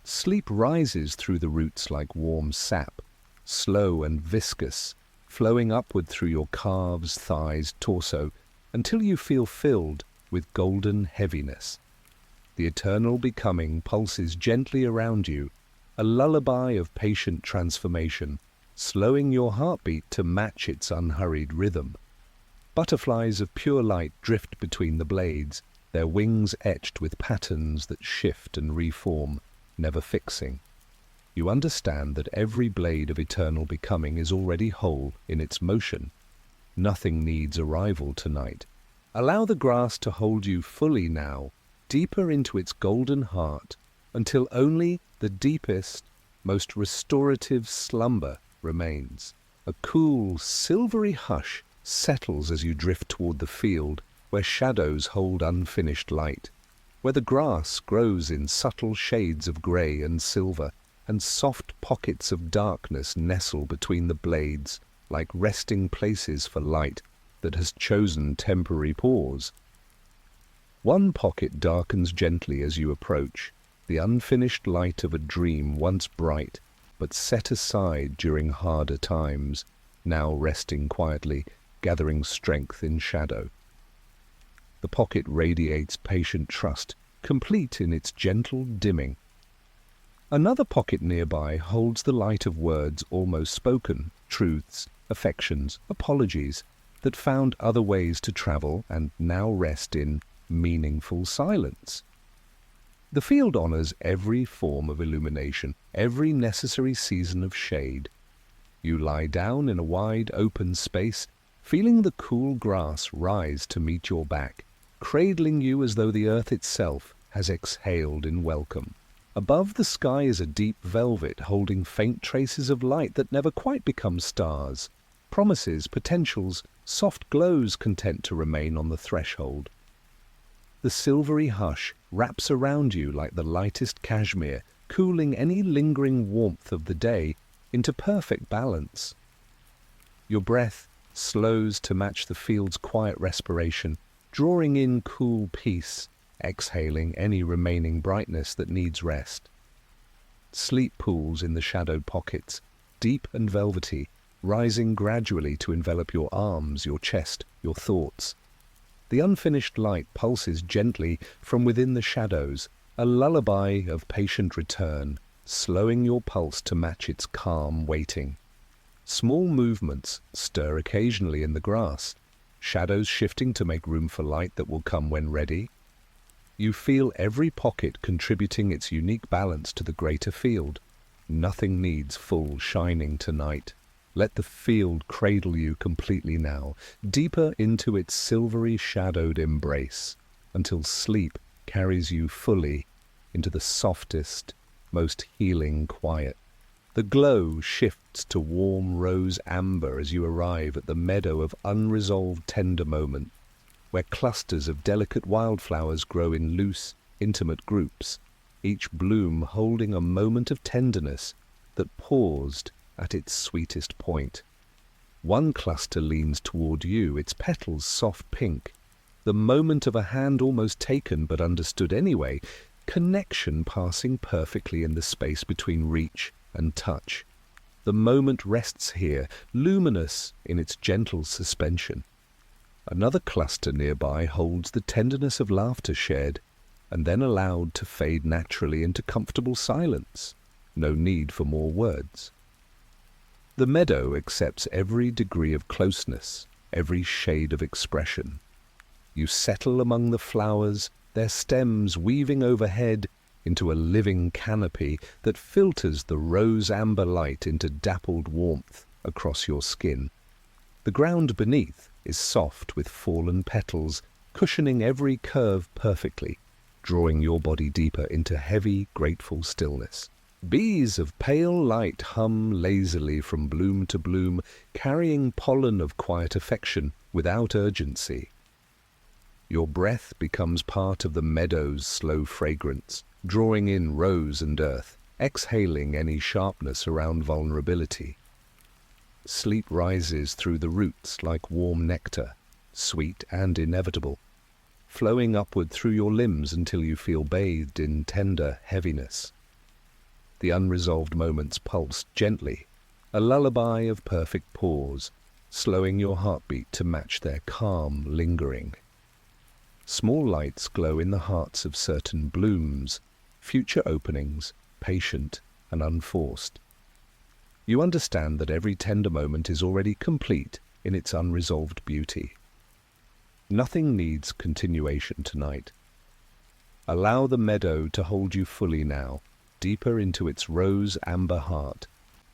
Speaker 1: Sleep rises through the roots like warm sap, slow and viscous, flowing upward through your calves, thighs, torso, until you feel filled with golden heaviness. The eternal becoming pulses gently around you, a lullaby of patient transformation, slowing your heartbeat to match its unhurried rhythm. Butterflies of pure light drift between the blades, their wings etched with patterns that shift and reform, never fixing. You understand that every blade of eternal becoming is already whole in its motion. Nothing needs arrival tonight. Allow the grass to hold you fully now, deeper into its golden heart, until only the deepest, most restorative slumber remains. A cool, silvery hush settles as you drift toward the field where shadows hold unfinished light, where the grass grows in subtle shades of grey and silver, and soft pockets of darkness nestle between the blades like resting places for light that has chosen temporary pause. One pocket darkens gently as you approach, the unfinished light of a dream once bright, but set aside during harder times, now resting quietly, gathering strength in shadow. The pocket radiates patient trust, complete in its gentle dimming. Another pocket nearby holds the light of words almost spoken, truths, affections, apologies, that found other ways to travel and now rest in meaningful silence. The field honors every form of illumination, every necessary season of shade. You lie down in a wide open space, feeling the cool grass rise to meet your back, cradling you as though the earth itself has exhaled in welcome. Above, the sky is a deep velvet holding faint traces of light that never quite become stars, promises, potentials, soft glows content to remain on the threshold. The silvery hush wraps around you like the lightest cashmere, cooling any lingering warmth of the day into perfect balance. Your breath slows to match the field's quiet respiration, drawing in cool peace, exhaling any remaining brightness that needs rest. Sleep pools in the shadowed pockets, deep and velvety, rising gradually to envelop your arms, your chest, your thoughts. The unfinished light pulses gently from within the shadows, a lullaby of patient return, slowing your pulse to match its calm waiting. Small movements stir occasionally in the grass, shadows shifting to make room for light that will come when ready. You feel every pocket contributing its unique balance to the greater field. Nothing needs full shining tonight. Let the field cradle you completely now, deeper into its silvery shadowed embrace, until sleep carries you fully into the softest, most healing quiet. The glow shifts to warm rose amber as you arrive at the meadow of unresolved tender moment, where clusters of delicate wildflowers grow in loose, intimate groups, each bloom holding a moment of tenderness that paused at its sweetest point. One cluster leans toward you, its petals soft pink, the moment of a hand almost taken but understood anyway, connection passing perfectly in the space between reach and touch. The moment rests here, luminous in its gentle suspension. Another cluster nearby holds the tenderness of laughter shared, and then allowed to fade naturally into comfortable silence. No need for more words. The meadow accepts every degree of closeness, every shade of expression. You settle among the flowers, their stems weaving overhead into a living canopy that filters the rose-amber light into dappled warmth across your skin. The ground beneath is soft with fallen petals, cushioning every curve perfectly, drawing your body deeper into heavy, grateful stillness. Bees of pale light hum lazily from bloom to bloom, carrying pollen of quiet affection without urgency. Your breath becomes part of the meadow's slow fragrance, drawing in rose and earth, exhaling any sharpness around vulnerability. Sleep rises through the roots like warm nectar, sweet and inevitable, flowing upward through your limbs until you feel bathed in tender heaviness. The unresolved moments pulse gently, a lullaby of perfect pause, slowing your heartbeat to match their calm lingering. Small lights glow in the hearts of certain blooms, future openings, patient and unforced. You understand that every tender moment is already complete in its unresolved beauty. Nothing needs continuation tonight. Allow the meadow to hold you fully now, deeper into its rose-amber heart,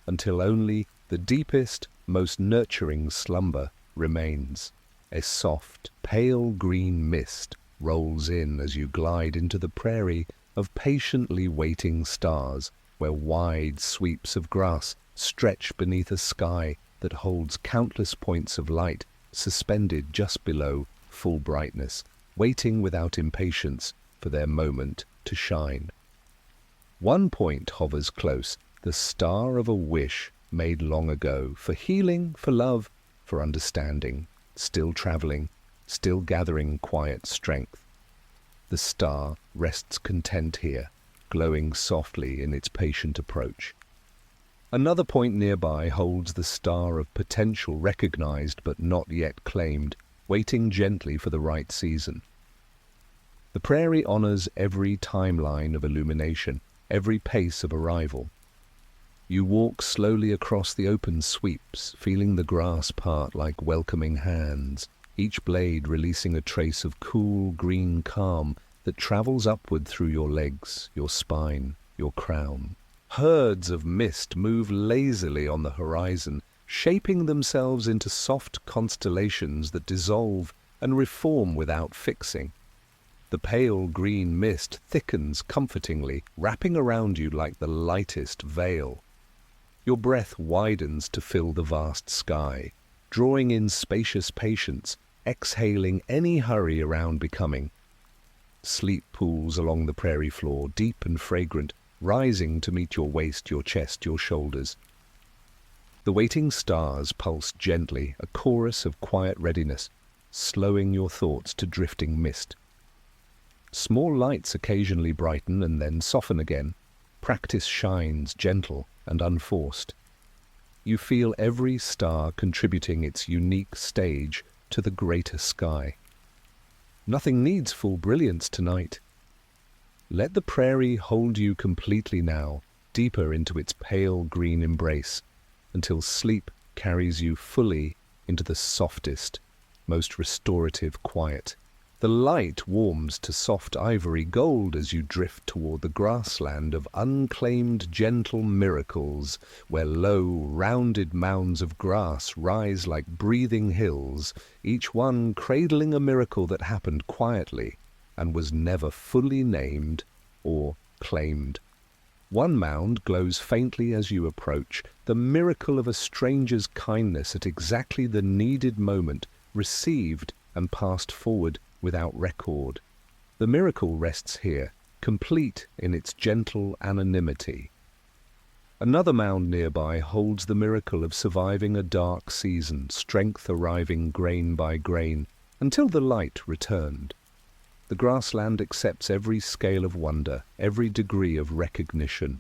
Speaker 1: until only the deepest, most nurturing slumber remains. A soft, pale green mist rolls in as you glide into the prairie of patiently waiting stars, where wide sweeps of grass stretch beneath a sky that holds countless points of light suspended just below full brightness, waiting without impatience for their moment to shine. One point hovers close, the star of a wish made long ago, for healing, for love, for understanding, still traveling, still gathering quiet strength. The star rests content here, glowing softly in its patient approach. Another point nearby holds the star of potential recognized but not yet claimed, waiting gently for the right season. The prairie honors every timeline of illumination, every pace of arrival. You walk slowly across the open sweeps, feeling the grass part like welcoming hands, each blade releasing a trace of cool green calm that travels upward through your legs, your spine, your crown. Herds of mist move lazily on the horizon, shaping themselves into soft constellations that dissolve and reform without fixing. The pale green mist thickens comfortingly, wrapping around you like the lightest veil. Your breath widens to fill the vast sky, drawing in spacious patience, exhaling any hurry around becoming. Sleep pools along the prairie floor, deep and fragrant, rising to meet your waist, your chest, your shoulders. The waiting stars pulse gently, a chorus of quiet readiness, slowing your thoughts to drifting mist. Small lights occasionally brighten and then soften again. Practice shines gentle and unforced. You feel every star contributing its unique stage to the greater sky. Nothing needs full brilliance tonight. Let the prairie hold you completely now, deeper into its pale green embrace, until sleep carries you fully into the softest, most restorative quiet. The light warms to soft ivory gold as you drift toward the grassland of unclaimed gentle miracles, where low, rounded mounds of grass rise like breathing hills, each one cradling a miracle that happened quietly and was never fully named or claimed. One mound glows faintly as you approach, the miracle of a stranger's kindness at exactly the needed moment, received and passed forward without record. The miracle rests here, complete in its gentle anonymity. Another mound nearby holds the miracle of surviving a dark season, strength arriving grain by grain, until the light returned. The grassland accepts every scale of wonder, every degree of recognition.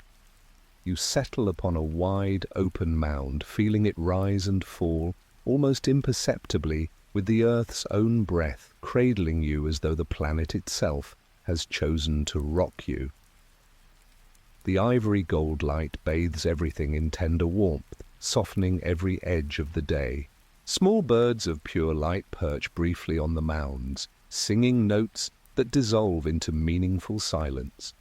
Speaker 1: You settle upon a wide, open mound, feeling it rise and fall, almost imperceptibly, with the earth's own breath cradling you as though the planet itself has chosen to rock you. The ivory gold light bathes everything in tender warmth, softening every edge of the day. Small birds of pure light perch briefly on the mounds, singing notes that dissolve into meaningful silence.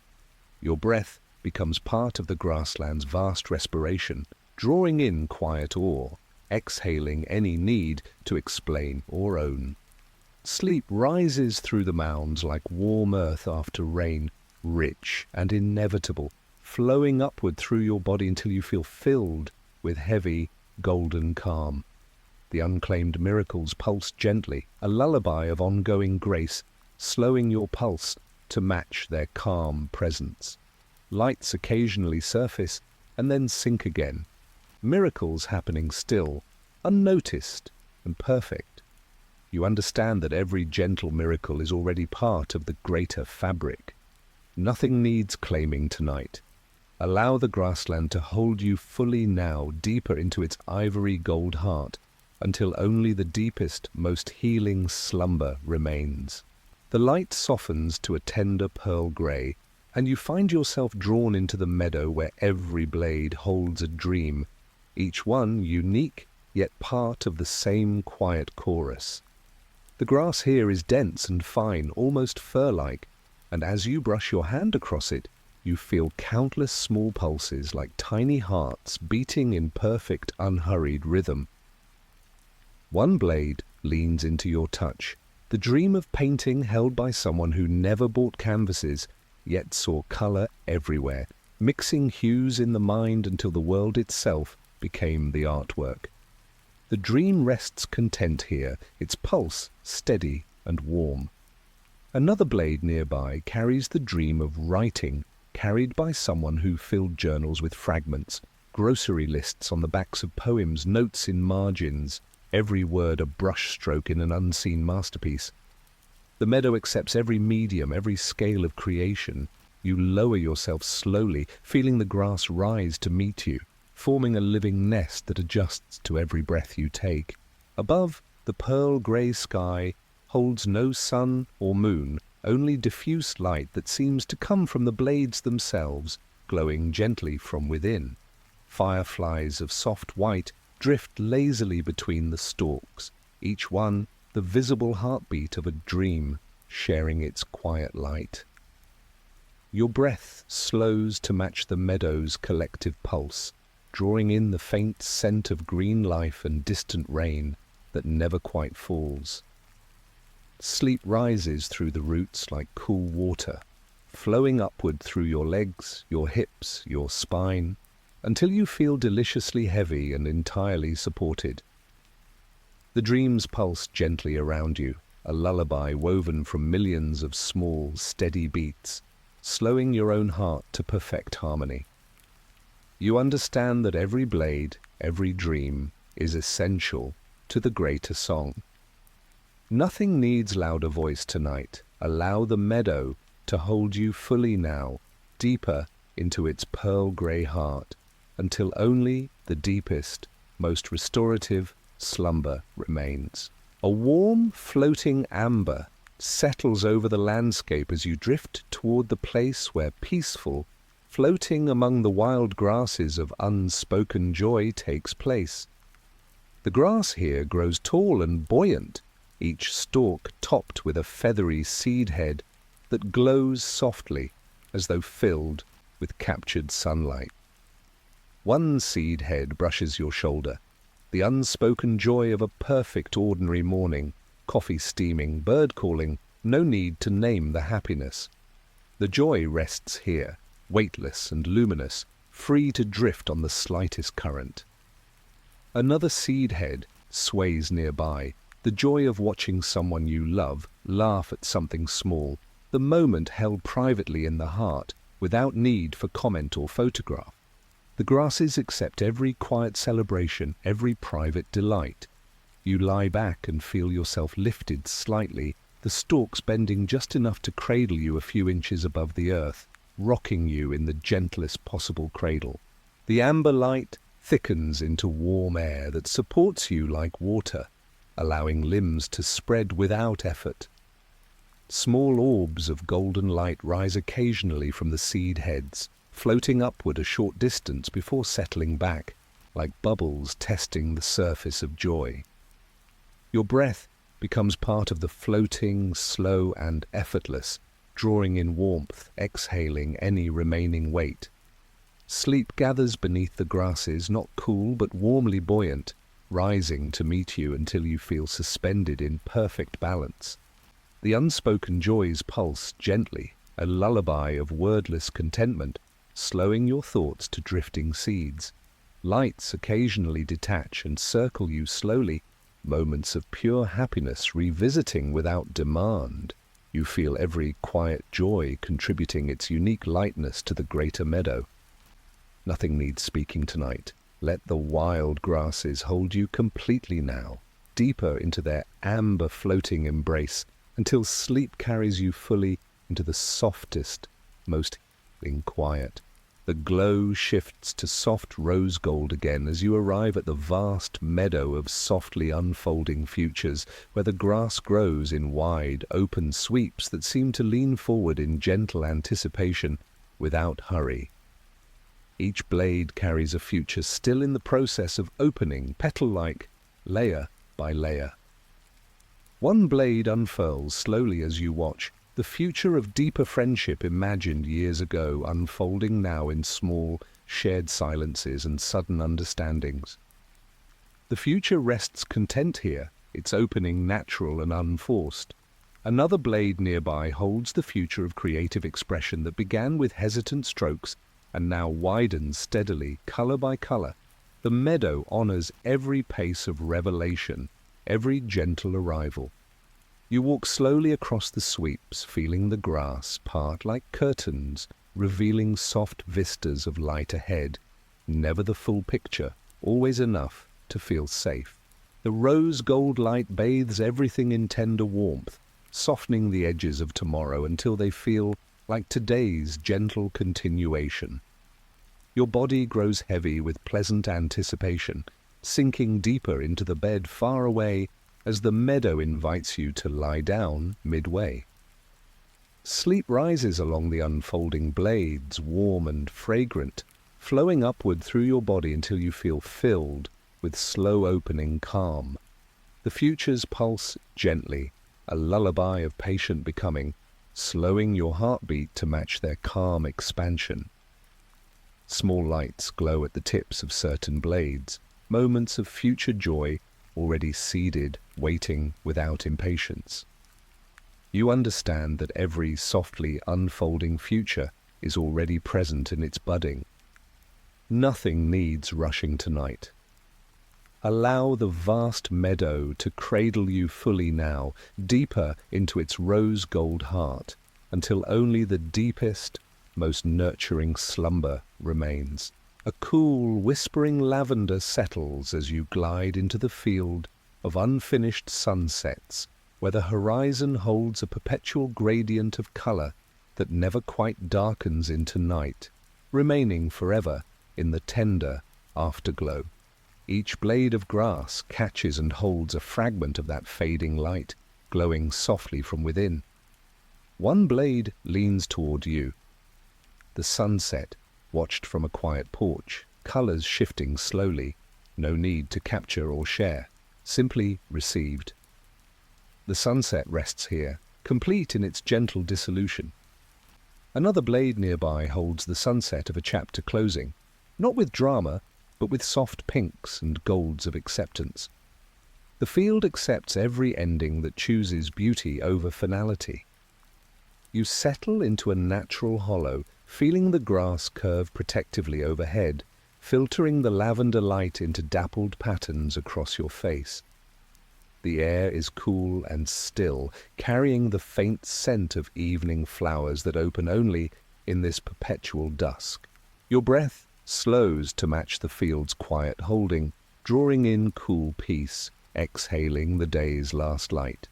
Speaker 1: Your breath becomes part of the grassland's vast respiration, drawing in quiet awe, exhaling any need to explain or own. Sleep rises through the mounds like warm earth after rain, rich and inevitable, flowing upward through your body until you feel filled with heavy, golden calm. The unclaimed miracles pulse gently, a lullaby of ongoing grace, slowing your pulse to match their calm presence. Lights occasionally surface and then sink again. Miracles happening still, unnoticed and perfect. You understand that every gentle miracle is already part of the greater fabric. Nothing needs claiming tonight. Allow the grassland to hold you fully now, deeper into its ivory gold heart, until only the deepest, most healing slumber remains. The light softens to a tender pearl grey, and you find yourself drawn into the meadow where every blade holds a dream, each one unique, yet part of the same quiet chorus. The grass here is dense and fine, almost fur-like, and as you brush your hand across it, you feel countless small pulses like tiny hearts beating in perfect, unhurried rhythm. One blade leans into your touch, the dream of painting held by someone who never bought canvases, yet saw colour everywhere, mixing hues in the mind until the world itself became the artwork. The dream rests content here, its pulse steady and warm. Another blade nearby carries the dream of writing, carried by someone who filled journals with fragments, grocery lists on the backs of poems, notes in margins, every word a brushstroke in an unseen masterpiece. The meadow accepts every medium, every scale of creation. You lower yourself slowly, feeling the grass rise to meet you, forming a living nest that adjusts to every breath you take. Above, the pearl-grey sky holds no sun or moon, only diffuse light that seems to come from the blades themselves, glowing gently from within. Fireflies of soft white drift lazily between the stalks, each one the visible heartbeat of a dream sharing its quiet light. Your breath slows to match the meadow's collective pulse, drawing in the faint scent of green life and distant rain that never quite falls. Sleep rises through the roots like cool water, flowing upward through your legs, your hips, your spine, until you feel deliciously heavy and entirely supported. The dreams pulse gently around you, a lullaby woven from millions of small, steady beats, slowing your own heart to perfect harmony. You understand that every blade, every dream, is essential to the greater song. Nothing needs louder voice tonight. Allow the meadow to hold you fully now, deeper into its pearl-grey heart, until only the deepest, most restorative slumber remains. A warm, floating amber settles over the landscape as you drift toward the place where peaceful, floating among the wild grasses of unspoken joy takes place. The grass here grows tall and buoyant, each stalk topped with a feathery seed head that glows softly as though filled with captured sunlight. One seed head brushes your shoulder, the unspoken joy of a perfect ordinary morning, coffee steaming, bird calling, no need to name the happiness. The joy rests here, weightless and luminous, free to drift on the slightest current. Another seed head sways nearby, the joy of watching someone you love laugh at something small, the moment held privately in the heart, without need for comment or photograph. The grasses accept every quiet celebration, every private delight. You lie back and feel yourself lifted slightly, the stalks bending just enough to cradle you a few inches above the earth, rocking you in the gentlest possible cradle. The amber light thickens into warm air that supports you like water, allowing limbs to spread without effort. Small orbs of golden light rise occasionally from the seed heads, floating upward a short distance before settling back, like bubbles testing the surface of joy. Your breath becomes part of the floating, slow and effortless, drawing in warmth, exhaling any remaining weight. Sleep gathers beneath the grasses, not cool but warmly buoyant, rising to meet you until you feel suspended in perfect balance. The unspoken joys pulse gently, a lullaby of wordless contentment, slowing your thoughts to drifting seeds. Lights occasionally detach and circle you slowly, moments of pure happiness revisiting without demand. You feel every quiet joy contributing its unique lightness to the greater meadow. Nothing needs speaking tonight. Let the wild grasses hold you completely now, deeper into their amber floating embrace, until sleep carries you fully into the softest, most healing quiet. The glow shifts to soft rose gold again as you arrive at the vast meadow of softly unfolding futures, where the grass grows in wide, open sweeps that seem to lean forward in gentle anticipation without hurry. Each blade carries a future still in the process of opening, petal-like, layer by layer. One blade unfurls slowly as you watch, the future of deeper friendship imagined years ago unfolding now in small, shared silences and sudden understandings. The future rests content here, its opening natural and unforced. Another blade nearby holds the future of creative expression that began with hesitant strokes and now widens steadily, color by color. The meadow honors every pace of revelation, every gentle arrival. You walk slowly across the sweeps, feeling the grass part like curtains, revealing soft vistas of light ahead. Never the full picture, always enough to feel safe. The rose-gold light bathes everything in tender warmth, softening the edges of tomorrow until they feel like today's gentle continuation. Your body grows heavy with pleasant anticipation, sinking deeper into the bed far away as the meadow invites you to lie down midway. Sleep rises along the unfolding blades, warm and fragrant, flowing upward through your body until you feel filled with slow opening calm. The futures pulse gently, a lullaby of patient becoming, slowing your heartbeat to match their calm expansion. Small lights glow at the tips of certain blades, moments of future joy already seeded, waiting without impatience. You understand that every softly unfolding future is already present in its budding. Nothing needs rushing tonight. Allow the vast meadow to cradle you fully now, deeper into its rose-gold heart, until only the deepest, most nurturing slumber remains. A cool, whispering lavender settles as you glide into the field of unfinished sunsets, where the horizon holds a perpetual gradient of color that never quite darkens into night, remaining forever in the tender afterglow. Each blade of grass catches and holds a fragment of that fading light, glowing softly from within. One blade leans toward you. The sunset, watched from a quiet porch, colors shifting slowly, no need to capture or share, simply received. The sunset rests here, complete in its gentle dissolution. Another blade nearby holds the sunset of a chapter closing, not with drama, but with soft pinks and golds of acceptance. The field accepts every ending that chooses beauty over finality. You settle into a natural hollow, feeling the grass curve protectively overhead, filtering the lavender light into dappled patterns across your face. The air is cool and still, carrying the faint scent of evening flowers that open only in this perpetual dusk. Your breath slows to match the field's quiet holding, drawing in cool peace, exhaling the day's last light.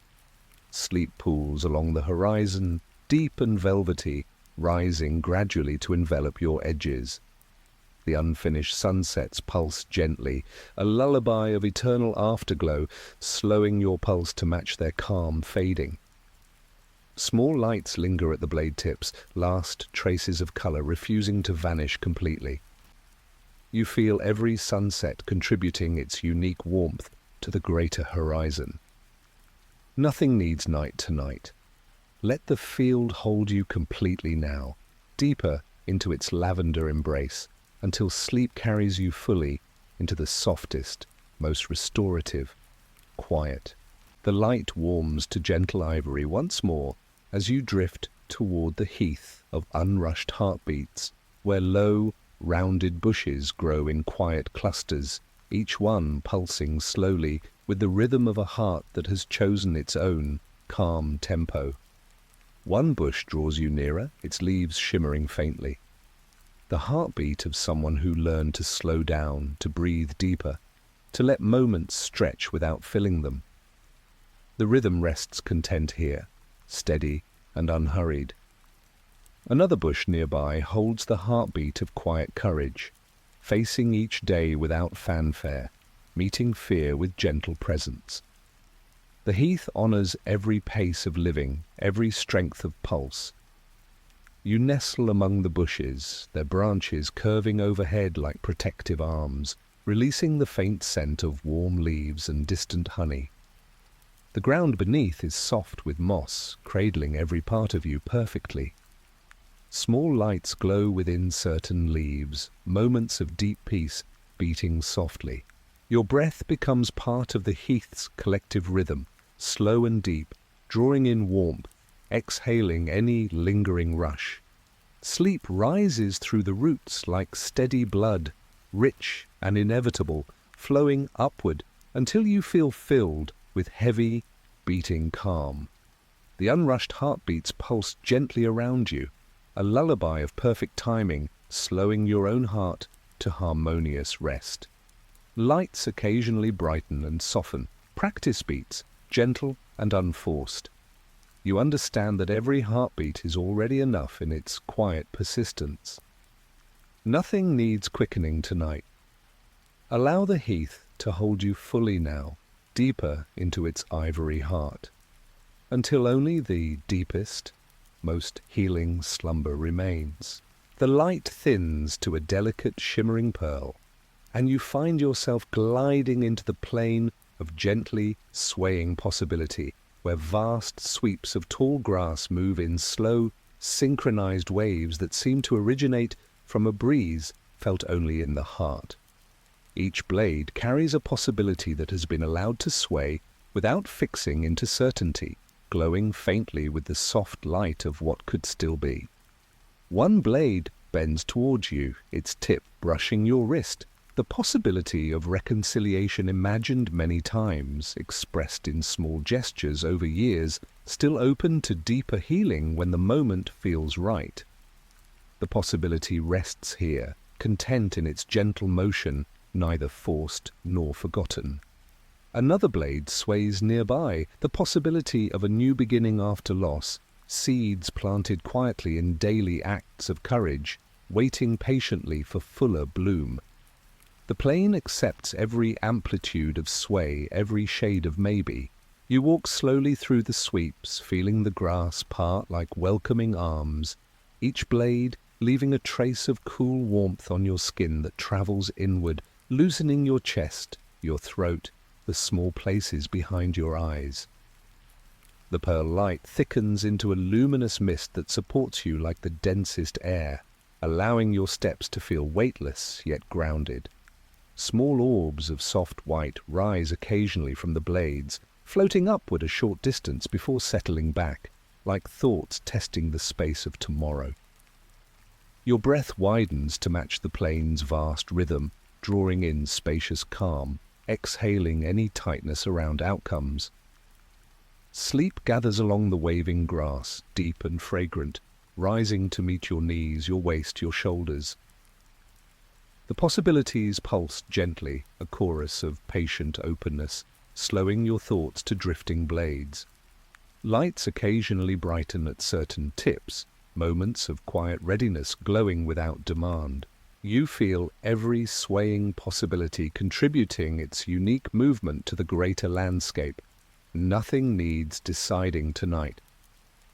Speaker 1: Sleep pools along the horizon, deep and velvety, rising gradually to envelop your edges. The unfinished sunsets pulse gently, a lullaby of eternal afterglow, slowing your pulse to match their calm fading. Small lights linger at the blade tips, last traces of color refusing to vanish completely. You feel every sunset contributing its unique warmth to the greater horizon. Nothing needs night tonight. Let the field hold you completely now, deeper into its lavender embrace, until sleep carries you fully into the softest, most restorative quiet. The light warms to gentle ivory once more as you drift toward the heath of unrushed heartbeats, where low, rounded bushes grow in quiet clusters, each one pulsing slowly with the rhythm of a heart that has chosen its own calm tempo. One bush draws you nearer, its leaves shimmering faintly. The heartbeat of someone who learned to slow down, to breathe deeper, to let moments stretch without filling them. The rhythm rests content here, steady and unhurried. Another bush nearby holds the heartbeat of quiet courage, facing each day without fanfare, meeting fear with gentle presence. The heath honors every pace of living, every strength of pulse. You nestle among the bushes, their branches curving overhead like protective arms, releasing the faint scent of warm leaves and distant honey. The ground beneath is soft with moss, cradling every part of you perfectly. Small lights glow within certain leaves, moments of deep peace beating softly. Your breath becomes part of the heath's collective rhythm, slow and deep, drawing in warmth, exhaling any lingering rush. Sleep rises through the roots like steady blood, rich and inevitable, flowing upward until you feel filled with heavy, beating calm. The unrushed heartbeats pulse gently around you, a lullaby of perfect timing, slowing your own heart to harmonious rest. Lights occasionally brighten and soften, practice beats, gentle and unforced. You understand that every heartbeat is already enough in its quiet persistence. Nothing needs quickening tonight. Allow the heath to hold you fully now, deeper into its ivory heart, until only the deepest, most healing slumber remains. The light thins to a delicate shimmering pearl, and you find yourself gliding into the plane of gently swaying possibility, where vast sweeps of tall grass move in slow, synchronized waves that seem to originate from a breeze felt only in the heart. Each blade carries a possibility that has been allowed to sway without fixing into certainty, glowing faintly with the soft light of what could still be. One blade bends towards you, its tip brushing your wrist, the possibility of reconciliation imagined many times, expressed in small gestures over years, still open to deeper healing when the moment feels right. The possibility rests here, content in its gentle motion, neither forced nor forgotten. Another blade sways nearby, the possibility of a new beginning after loss, seeds planted quietly in daily acts of courage, waiting patiently for fuller bloom. The plane accepts every amplitude of sway, every shade of maybe. You walk slowly through the sweeps, feeling the grass part like welcoming arms, each blade leaving a trace of cool warmth on your skin that travels inward, loosening your chest, your throat, the small places behind your eyes. The pearl light thickens into a luminous mist that supports you like the densest air, allowing your steps to feel weightless yet grounded. Small orbs of soft white rise occasionally from the blades, floating upward a short distance before settling back, like thoughts testing the space of tomorrow. Your breath widens to match the plane's vast rhythm, drawing in spacious calm, exhaling any tightness around outcomes. Sleep gathers along the waving grass, deep and fragrant, rising to meet your knees, your waist, your shoulders. The possibilities pulse gently, a chorus of patient openness, slowing your thoughts to drifting blades. Lights occasionally brighten at certain tips, moments of quiet readiness glowing without demand. You feel every swaying possibility contributing its unique movement to the greater landscape. Nothing needs deciding tonight.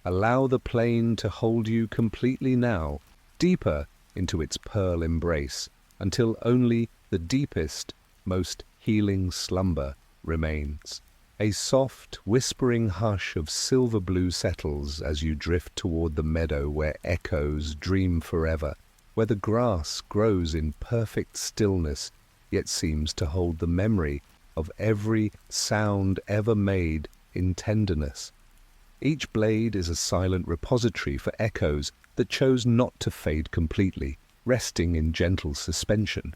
Speaker 1: Allow the plane to hold you completely now, deeper into its pearl embrace, until only the deepest, most healing slumber remains. A soft, whispering hush of silver blue settles as you drift toward the meadow where echoes dream forever, where the grass grows in perfect stillness, yet seems to hold the memory of every sound ever made in tenderness. Each blade is a silent repository for echoes that chose not to fade completely, resting in gentle suspension.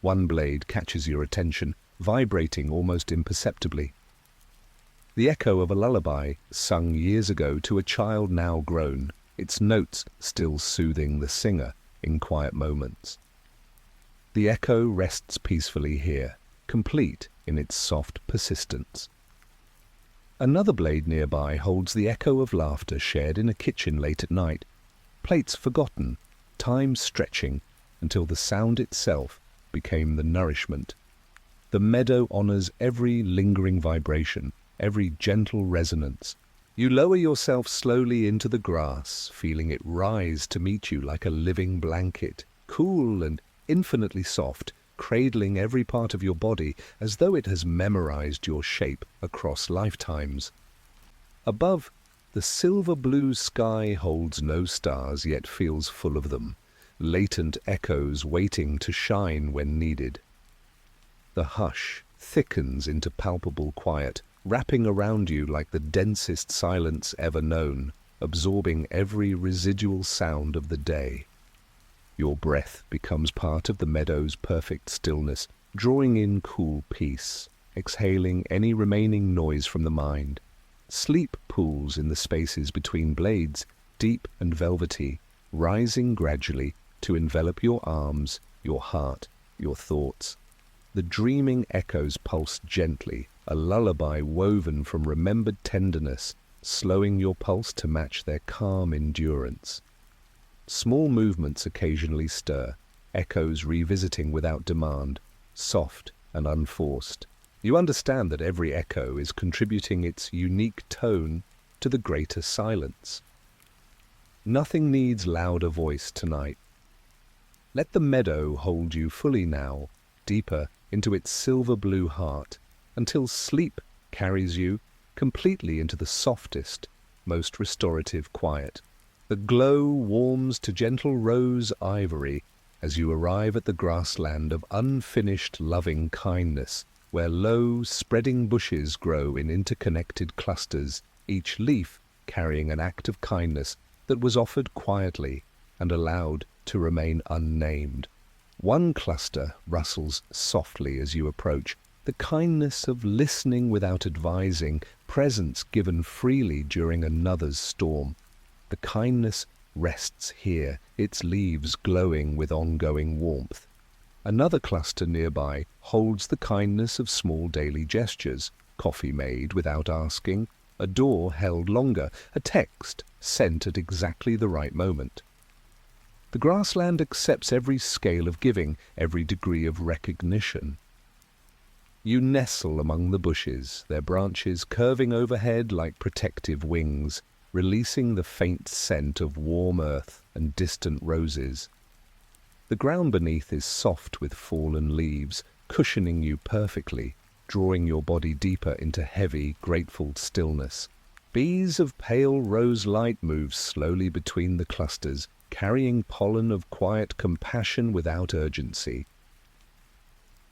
Speaker 1: One blade catches your attention, vibrating almost imperceptibly. the echo of a lullaby sung years ago to a child now grown, its notes still soothing the singer in quiet moments. The echo rests peacefully here, complete in its soft persistence. Another blade nearby holds the echo of laughter shared in a kitchen late at night, plates forgotten, time stretching until the sound itself became the nourishment. The meadow honors every lingering vibration, every gentle resonance. You lower yourself slowly into the grass, feeling it rise to meet you like a living blanket, cool and infinitely soft, cradling every part of your body as though it has memorized your shape across lifetimes. Above, the silver-blue sky holds no stars, yet feels full of them, latent echoes waiting to shine when needed. The hush thickens into palpable quiet, wrapping around you like the densest silence ever known, absorbing every residual sound of the day. Your breath becomes part of the meadow's perfect stillness, drawing in cool peace, exhaling any remaining noise from the mind. Sleep pools in the spaces between blades, deep and velvety, rising gradually to envelop your arms, your heart, your thoughts. The dreaming echoes pulse gently, a lullaby woven from remembered tenderness, slowing your pulse to match their calm endurance. Small movements occasionally stir, echoes revisiting without demand, soft and unforced. You understand that every echo is contributing its unique tone to the greater silence. Nothing needs louder voice tonight. Let the meadow hold you fully now, deeper into its silver-blue heart, until sleep carries you completely into the softest, most restorative quiet. The glow warms to gentle rose ivory as you arrive at the grassland of unfinished loving kindness, where low, spreading bushes grow in interconnected clusters, each leaf carrying an act of kindness that was offered quietly and allowed to remain unnamed. One cluster rustles softly as you approach, the kindness of listening without advising, presence given freely during another's storm. The kindness rests here, its leaves glowing with ongoing warmth. Another cluster nearby holds the kindness of small daily gestures, coffee made without asking, a door held longer, a text sent at exactly the right moment. The grassland accepts every scale of giving, every degree of recognition. You nestle among the bushes, their branches curving overhead like protective wings, releasing the faint scent of warm earth and distant roses. The ground beneath is soft with fallen leaves, cushioning you perfectly, drawing your body deeper into heavy, grateful stillness. Bees of pale rose light move slowly between the clusters, carrying pollen of quiet compassion without urgency.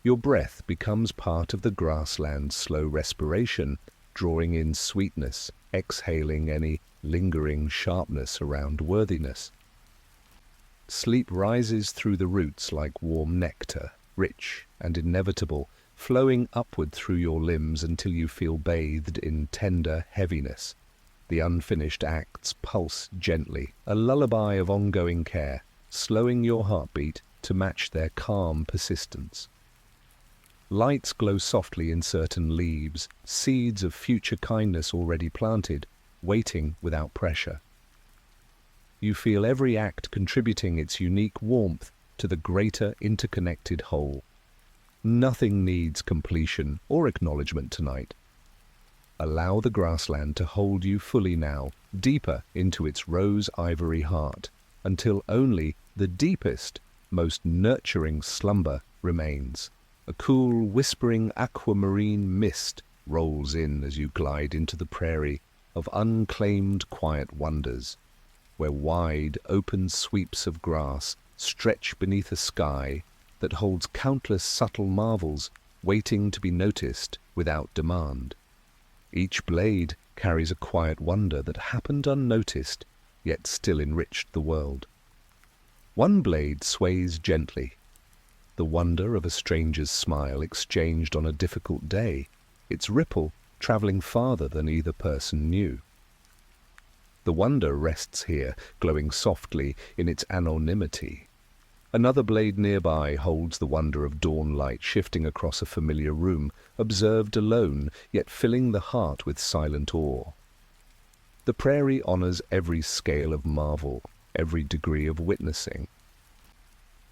Speaker 1: Your breath becomes part of the grassland's slow respiration, drawing in sweetness, exhaling any lingering sharpness around worthiness. Sleep rises through the roots like warm nectar, rich and inevitable, flowing upward through your limbs until you feel bathed in tender heaviness. The unfinished acts pulse gently, a lullaby of ongoing care, slowing your heartbeat to match their calm persistence. Lights glow softly in certain leaves, seeds of future kindness already planted, waiting without pressure. You feel every act contributing its unique warmth to the greater interconnected whole. Nothing needs completion or acknowledgement tonight. Allow the grassland to hold you fully now, deeper into its rose ivory heart, until only the deepest, most nurturing slumber remains. A cool, whispering aquamarine mist rolls in as you glide into the prairie of unclaimed quiet wonders, where wide, open sweeps of grass stretch beneath a sky that holds countless subtle marvels waiting to be noticed without demand. Each blade carries a quiet wonder that happened unnoticed, yet still enriched the world. One blade sways gently, the wonder of a stranger's smile exchanged on a difficult day, its ripple travelling farther than either person knew. The wonder rests here, glowing softly in its anonymity. Another blade nearby holds the wonder of dawn light shifting across a familiar room, observed alone, yet filling the heart with silent awe. The prairie honors every scale of marvel, every degree of witnessing.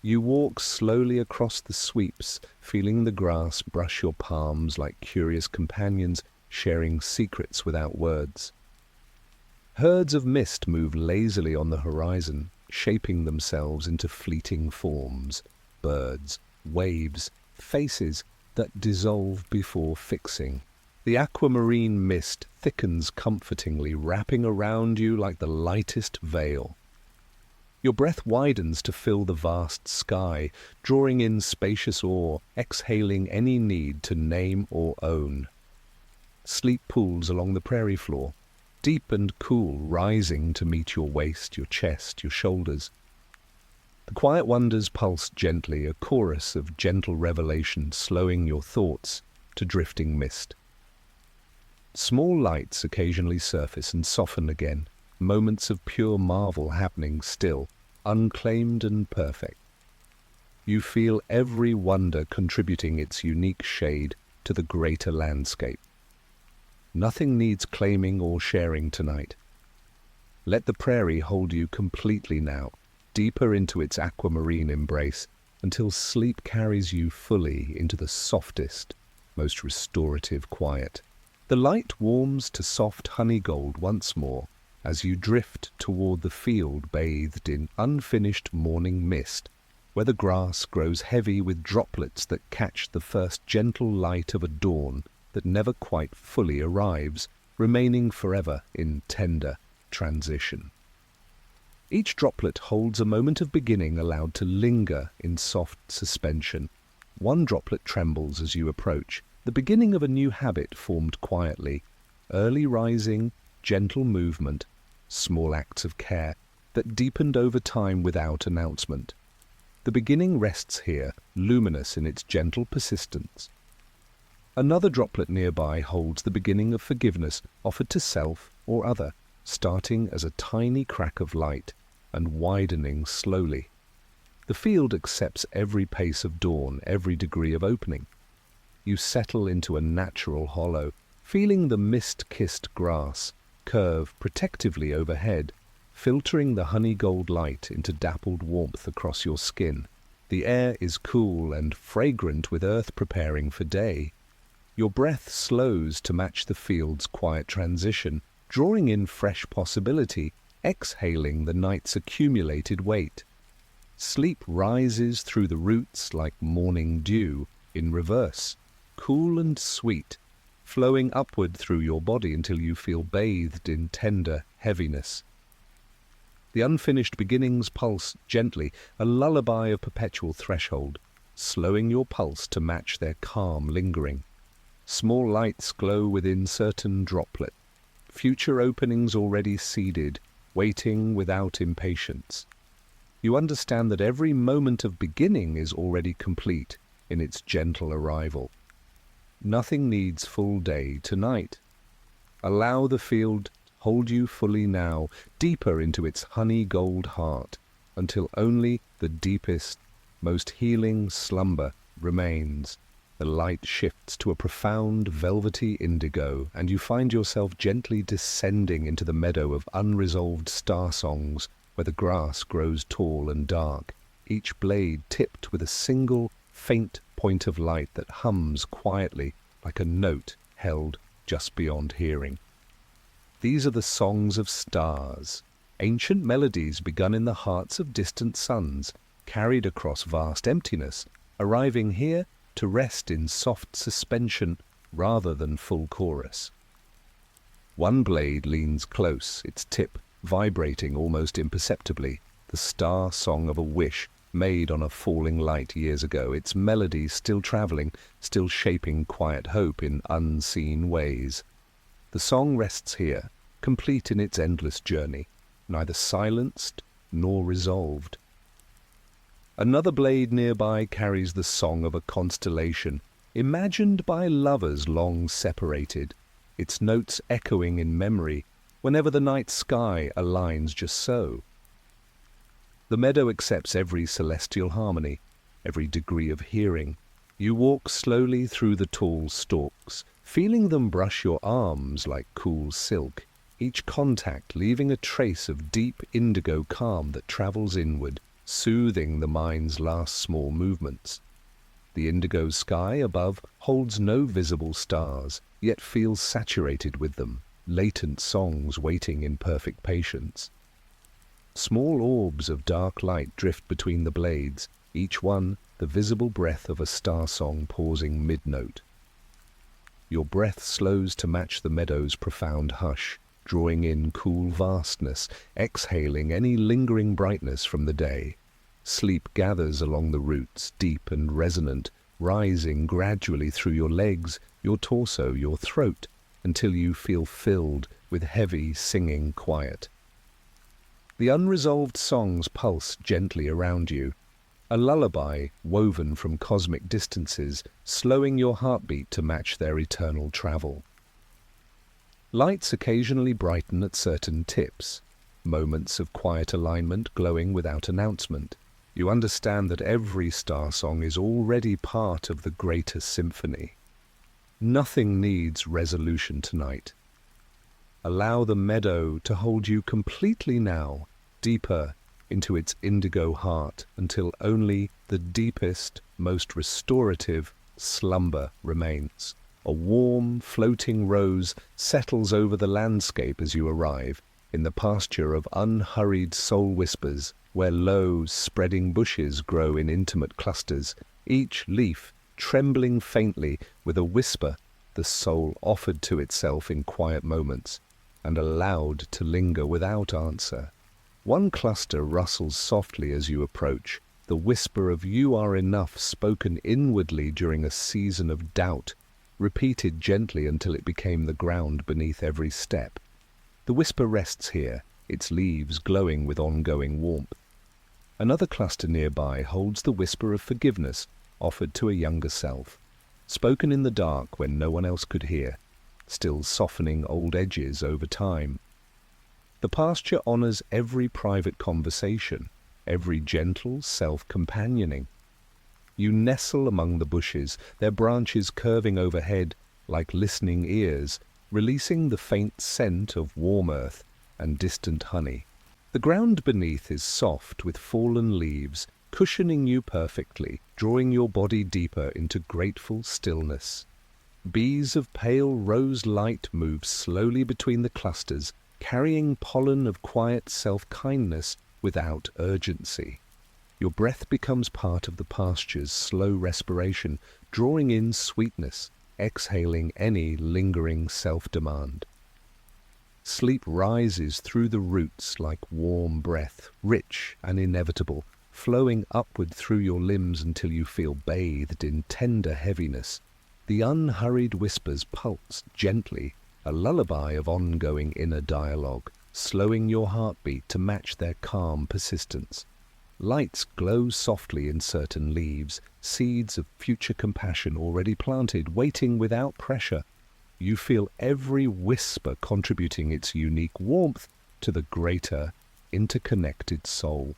Speaker 1: You walk slowly across the sweeps, feeling the grass brush your palms like curious companions sharing secrets without words. Herds of mist move lazily on the horizon, shaping themselves into fleeting forms, birds, waves, faces that dissolve before fixing. The aquamarine mist thickens comfortingly, wrapping around you like the lightest veil. Your breath widens to fill the vast sky, drawing in spacious awe, exhaling any need to name or own. Sleep pools along the prairie floor, deep and cool, rising to meet your waist, your chest, your shoulders. The quiet wonders pulse gently, a chorus of gentle revelation, slowing your thoughts to drifting mist. Small lights occasionally surface and soften again, moments of pure marvel happening still, unclaimed and perfect. You feel every wonder contributing its unique shade to the greater landscape. Nothing needs claiming or sharing tonight. Let the prairie hold you completely now, deeper into its aquamarine embrace, until sleep carries you fully into the softest, most restorative quiet. The light warms to soft honey gold once more as you drift toward the field bathed in unfinished morning mist, where the grass grows heavy with droplets that catch the first gentle light of a dawn that never quite fully arrives, remaining forever in tender transition. Each droplet holds a moment of beginning allowed to linger in soft suspension. One droplet trembles as you approach, the beginning of a new habit formed quietly, early rising, gentle movement, small acts of care that deepened over time without announcement. The beginning rests here, luminous in its gentle persistence. Another droplet nearby holds the beginning of forgiveness offered to self or other, starting as a tiny crack of light and widening slowly. The field accepts every pace of dawn, every degree of opening. You settle into a natural hollow, feeling the mist-kissed grass curve protectively overhead, filtering the honey-gold light into dappled warmth across your skin. The air is cool and fragrant with earth preparing for day. Your breath slows to match the field's quiet transition, drawing in fresh possibility, exhaling the night's accumulated weight. Sleep rises through the roots like morning dew, in reverse, cool and sweet, flowing upward through your body until you feel bathed in tender heaviness. The unfinished beginnings pulse gently, a lullaby of perpetual threshold, slowing your pulse to match their calm lingering. Small lights glow within certain droplets, future openings already seeded, waiting without impatience. You understand that every moment of beginning is already complete in its gentle arrival. Nothing needs full day tonight. Allow the field hold you fully now, deeper into its honey gold heart, until only the deepest, most healing slumber remains. The light shifts to a profound velvety indigo, and you find yourself gently descending into the meadow of unresolved star songs, where the grass grows tall and dark, each blade tipped with a single, faint point of light that hums quietly like a note held just beyond hearing. These are the songs of stars, ancient melodies begun in the hearts of distant suns, carried across vast emptiness, arriving here to rest in soft suspension rather than full chorus. One blade leans close, its tip vibrating almost imperceptibly, the star song of a wish made on a falling light years ago, its melody still traveling, still shaping quiet hope in unseen ways. The song rests here, complete in its endless journey, neither silenced nor resolved. Another blade nearby carries the song of a constellation, imagined by lovers long separated, its notes echoing in memory whenever the night sky aligns just so. The meadow accepts every celestial harmony, every degree of hearing. You walk slowly through the tall stalks, feeling them brush your arms like cool silk, each contact leaving a trace of deep indigo calm that travels inward, soothing the mind's last small movements. The indigo sky above holds no visible stars, yet feels saturated with them, latent songs waiting in perfect patience. Small orbs of dark light drift between the blades, each one the visible breath of a star song pausing mid-note. Your breath slows to match the meadow's profound hush, drawing in cool vastness, exhaling any lingering brightness from the day. Sleep gathers along the roots, deep and resonant, rising gradually through your legs, your torso, your throat, until you feel filled with heavy, singing quiet. The unresolved songs pulse gently around you, a lullaby woven from cosmic distances, slowing your heartbeat to match their eternal travel. Lights occasionally brighten at certain tips, moments of quiet alignment glowing without announcement. You understand that every star song is already part of the greater symphony. Nothing needs resolution tonight. Allow the meadow to hold you completely now, deeper into its indigo heart, until only the deepest, most restorative slumber remains. A warm, floating rose settles over the landscape as you arrive, in the pasture of unhurried soul whispers, where low, spreading bushes grow in intimate clusters, each leaf trembling faintly with a whisper the soul offered to itself in quiet moments, and allowed to linger without answer. One cluster rustles softly as you approach, the whisper of "you are enough" spoken inwardly during a season of doubt, repeated gently until it became the ground beneath every step. The whisper rests here, its leaves glowing with ongoing warmth. Another cluster nearby holds the whisper of forgiveness offered to a younger self, spoken in the dark when no one else could hear, still softening old edges over time. The pasture honors every private conversation, every gentle self-companioning. You nestle among the bushes, their branches curving overhead like listening ears, releasing the faint scent of warm earth and distant honey. The ground beneath is soft with fallen leaves, cushioning you perfectly, drawing your body deeper into grateful stillness. Bees of pale rose light move slowly between the clusters, carrying pollen of quiet self-kindness without urgency. Your breath becomes part of the pasture's slow respiration, drawing in sweetness, exhaling any lingering self-demand. Sleep rises through the roots like warm breath, rich and inevitable, flowing upward through your limbs until you feel bathed in tender heaviness. The unhurried whispers pulse gently, a lullaby of ongoing inner dialogue, slowing your heartbeat to match their calm persistence. Lights glow softly in certain leaves, seeds of future compassion already planted, waiting without pressure. You feel every whisper contributing its unique warmth to the greater, interconnected soul.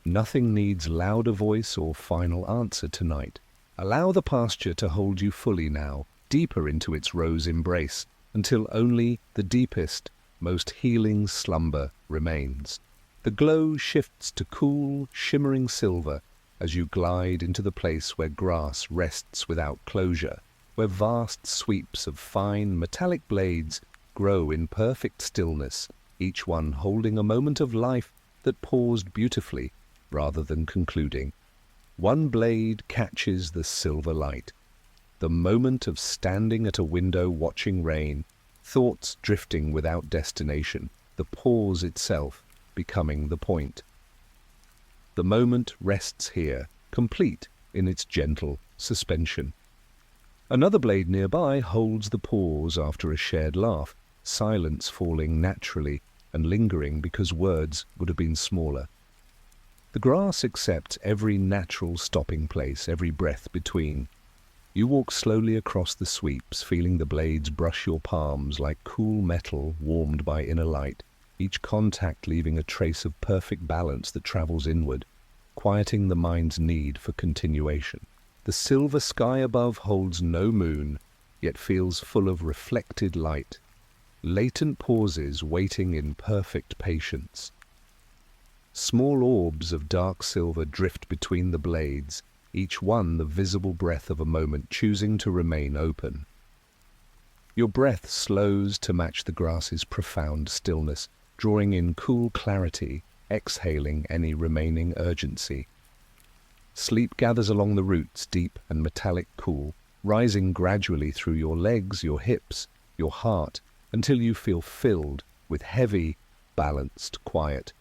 Speaker 1: Nothing needs louder voice or final answer tonight. Allow the pasture to hold you fully now, deeper into its rose embrace, until only the deepest, most healing slumber remains. The glow shifts to cool, shimmering silver as you glide into the place where grass rests without closure, where vast sweeps of fine, metallic blades grow in perfect stillness, each one holding a moment of life that paused beautifully rather than concluding. One blade catches the silver light. The moment of standing at a window watching rain, thoughts drifting without destination, the pause itself becoming the point. The moment rests here, complete in its gentle suspension. Another blade nearby holds the pause after a shared laugh, silence falling naturally and lingering because words would have been smaller. The grass accepts every natural stopping place, every breath between. You walk slowly across the sweeps, feeling the blades brush your palms like cool metal warmed by inner light, each contact leaving a trace of perfect balance that travels inward, quieting the mind's need for continuation. The silver sky above holds no moon, yet feels full of reflected light, latent pauses waiting in perfect patience. Small orbs of dark silver drift between the blades, each one the visible breath of a moment choosing to remain open. Your breath slows to match the grass's profound stillness, drawing in cool clarity, exhaling any remaining urgency. Sleep gathers along the roots, deep and metallic cool, rising gradually through your legs, your hips, your heart, until you feel filled with heavy, balanced quiet.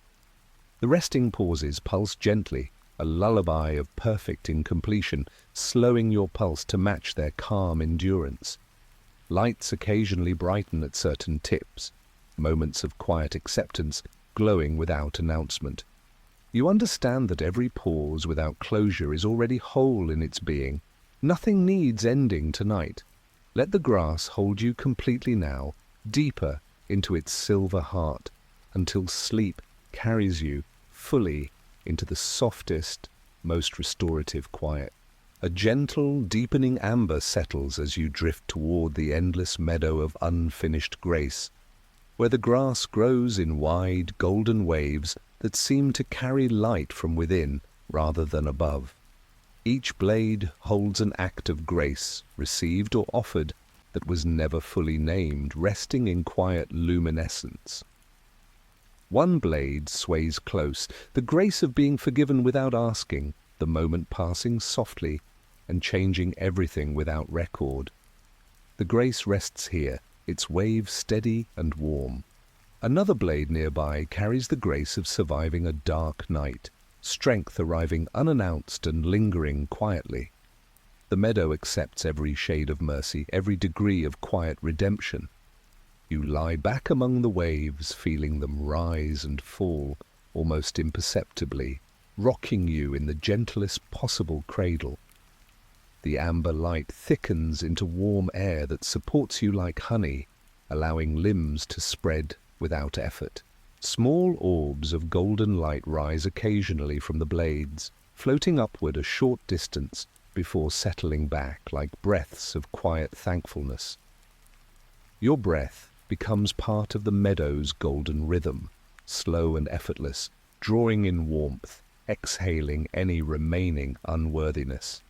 Speaker 1: The resting pauses pulse gently, a lullaby of perfect incompletion, slowing your pulse to match their calm endurance. Lights occasionally brighten at certain tips, moments of quiet acceptance glowing without announcement. You understand that every pause without closure is already whole in its being. Nothing needs ending tonight. Let the grass hold you completely now, deeper into its silver heart, until sleep carries you fully into the softest, most restorative quiet. A gentle, deepening amber settles as you drift toward the endless meadow of unfinished grace, where the grass grows in wide, golden waves that seem to carry light from within rather than above. Each blade holds an act of grace, received or offered, that was never fully named, resting in quiet luminescence. One blade sways close, the grace of being forgiven without asking, the moment passing softly and changing everything without record. The grace rests here, its wave steady and warm. Another blade nearby carries the grace of surviving a dark night, strength arriving unannounced and lingering quietly. The meadow accepts every shade of mercy, every degree of quiet redemption. You lie back among the waves, feeling them rise and fall, almost imperceptibly, rocking you in the gentlest possible cradle. The amber light thickens into warm air that supports you like honey, allowing limbs to spread without effort. Small orbs of golden light rise occasionally from the blades, floating upward a short distance before settling back like breaths of quiet thankfulness. Your breath becomes part of the meadow's golden rhythm, slow and effortless, drawing in warmth, exhaling any remaining unworthiness.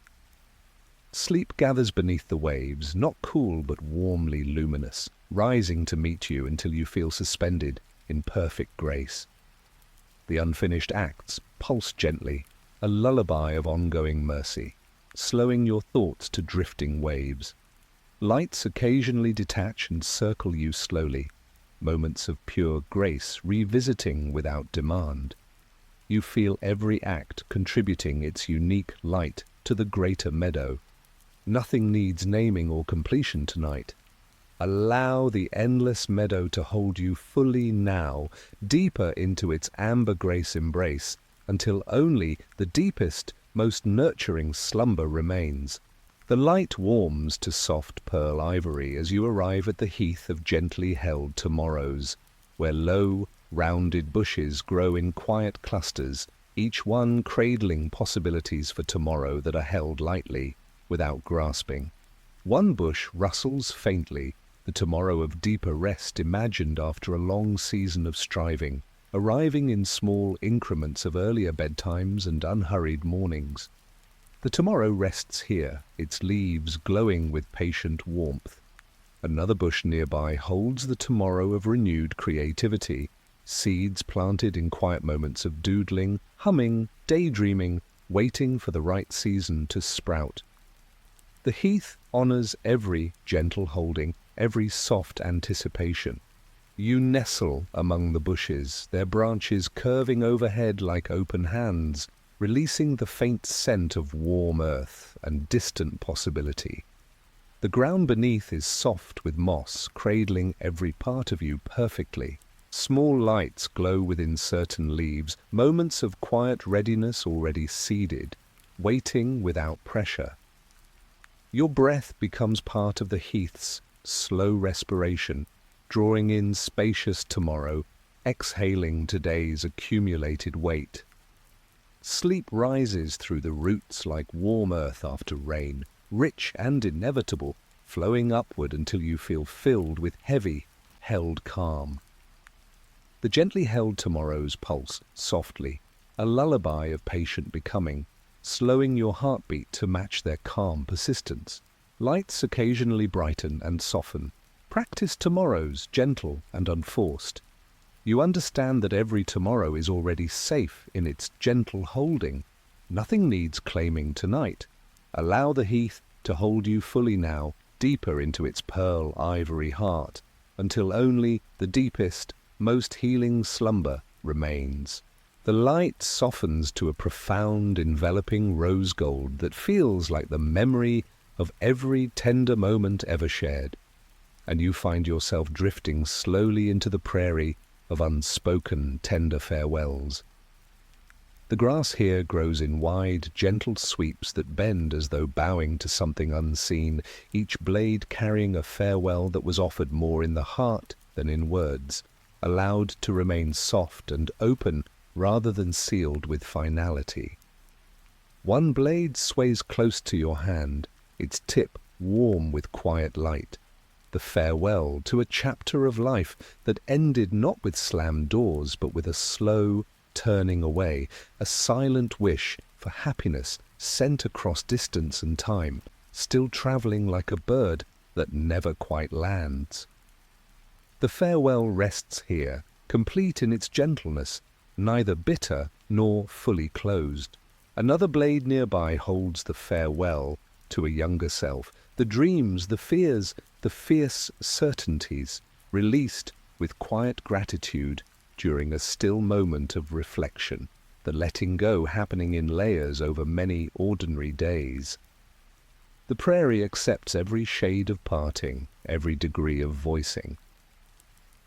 Speaker 1: Sleep gathers beneath the waves, not cool but warmly luminous, rising to meet you until you feel suspended in perfect grace. The unfinished acts pulse gently, a lullaby of ongoing mercy, slowing your thoughts to drifting waves. Lights occasionally detach and circle you slowly, moments of pure grace revisiting without demand. You feel every act contributing its unique light to the greater meadow. Nothing needs naming or completion tonight. Allow the endless meadow to hold you fully now, deeper into its amber grace embrace, until only the deepest, most nurturing slumber remains. The light warms to soft pearl ivory as you arrive at the heath of gently held tomorrows, where low, rounded bushes grow in quiet clusters, each one cradling possibilities for tomorrow that are held lightly, without grasping. One bush rustles faintly, the tomorrow of deeper rest imagined after a long season of striving, arriving in small increments of earlier bedtimes and unhurried mornings. The tomorrow rests here, its leaves glowing with patient warmth. Another bush nearby holds the tomorrow of renewed creativity, seeds planted in quiet moments of doodling, humming, daydreaming, waiting for the right season to sprout. The heath honors every gentle holding, every soft anticipation. You nestle among the bushes, their branches curving overhead like open hands, releasing the faint scent of warm earth and distant possibility. The ground beneath is soft with moss, cradling every part of you perfectly. Small lights glow within certain leaves, moments of quiet readiness already seeded, waiting without pressure. Your breath becomes part of the heath's slow respiration, drawing in spacious tomorrow, exhaling today's accumulated weight. Sleep rises through the roots like warm earth after rain, rich and inevitable, flowing upward until you feel filled with heavy, held calm. The gently held tomorrows pulse softly, a lullaby of patient becoming, slowing your heartbeat to match their calm persistence. Lights occasionally brighten and soften. Practice tomorrows gentle and unforced. You understand that every tomorrow is already safe in its gentle holding. Nothing needs claiming tonight. Allow the heath to hold you fully now, deeper into its pearl ivory heart, until only the deepest, most healing slumber remains. The light softens to a profound, enveloping rose gold that feels like the memory of every tender moment ever shared, and you find yourself drifting slowly into the prairie of unspoken, tender farewells. The grass here grows in wide, gentle sweeps that bend as though bowing to something unseen, each blade carrying a farewell that was offered more in the heart than in words, allowed to remain soft and open rather than sealed with finality. One blade sways close to your hand, its tip warm with quiet light, the farewell to a chapter of life that ended not with slammed doors but with a slow turning away, a silent wish for happiness sent across distance and time, still traveling like a bird that never quite lands. The farewell rests here, complete in its gentleness, neither bitter nor fully closed. Another blade nearby holds the farewell to a younger self, the dreams, the fears, the fierce certainties, released with quiet gratitude during a still moment of reflection, the letting go happening in layers over many ordinary days. The prairie accepts every shade of parting, every degree of voicing.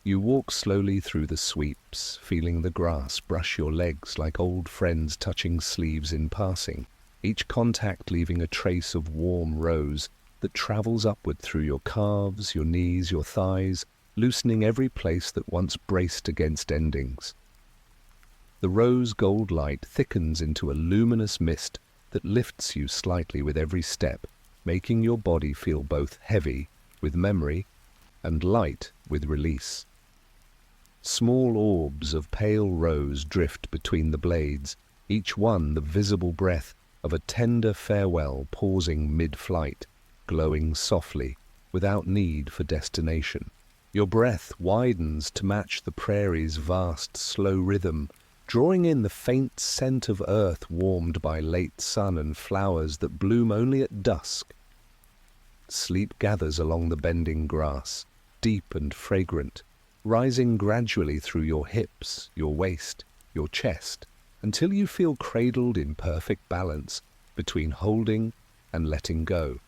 Speaker 1: You walk slowly through the sweeps, feeling the grass brush your legs like old friends touching sleeves in passing, each contact leaving a trace of warm rose that travels upward through your calves, your knees, your thighs, loosening every place that once braced against endings. The rose gold light thickens into a luminous mist that lifts you slightly with every step, making your body feel both heavy with memory and light with release. Small orbs of pale rose drift between the blades, each one the visible breath of a tender farewell pausing mid-flight, glowing softly, without need for destination. Your breath widens to match the prairie's vast, slow rhythm, drawing in the faint scent of earth warmed by late sun and flowers that bloom only at dusk. Sleep gathers along the bending grass, deep and fragrant, rising gradually through your hips, your waist, your chest, until you feel cradled in perfect balance between holding and letting go.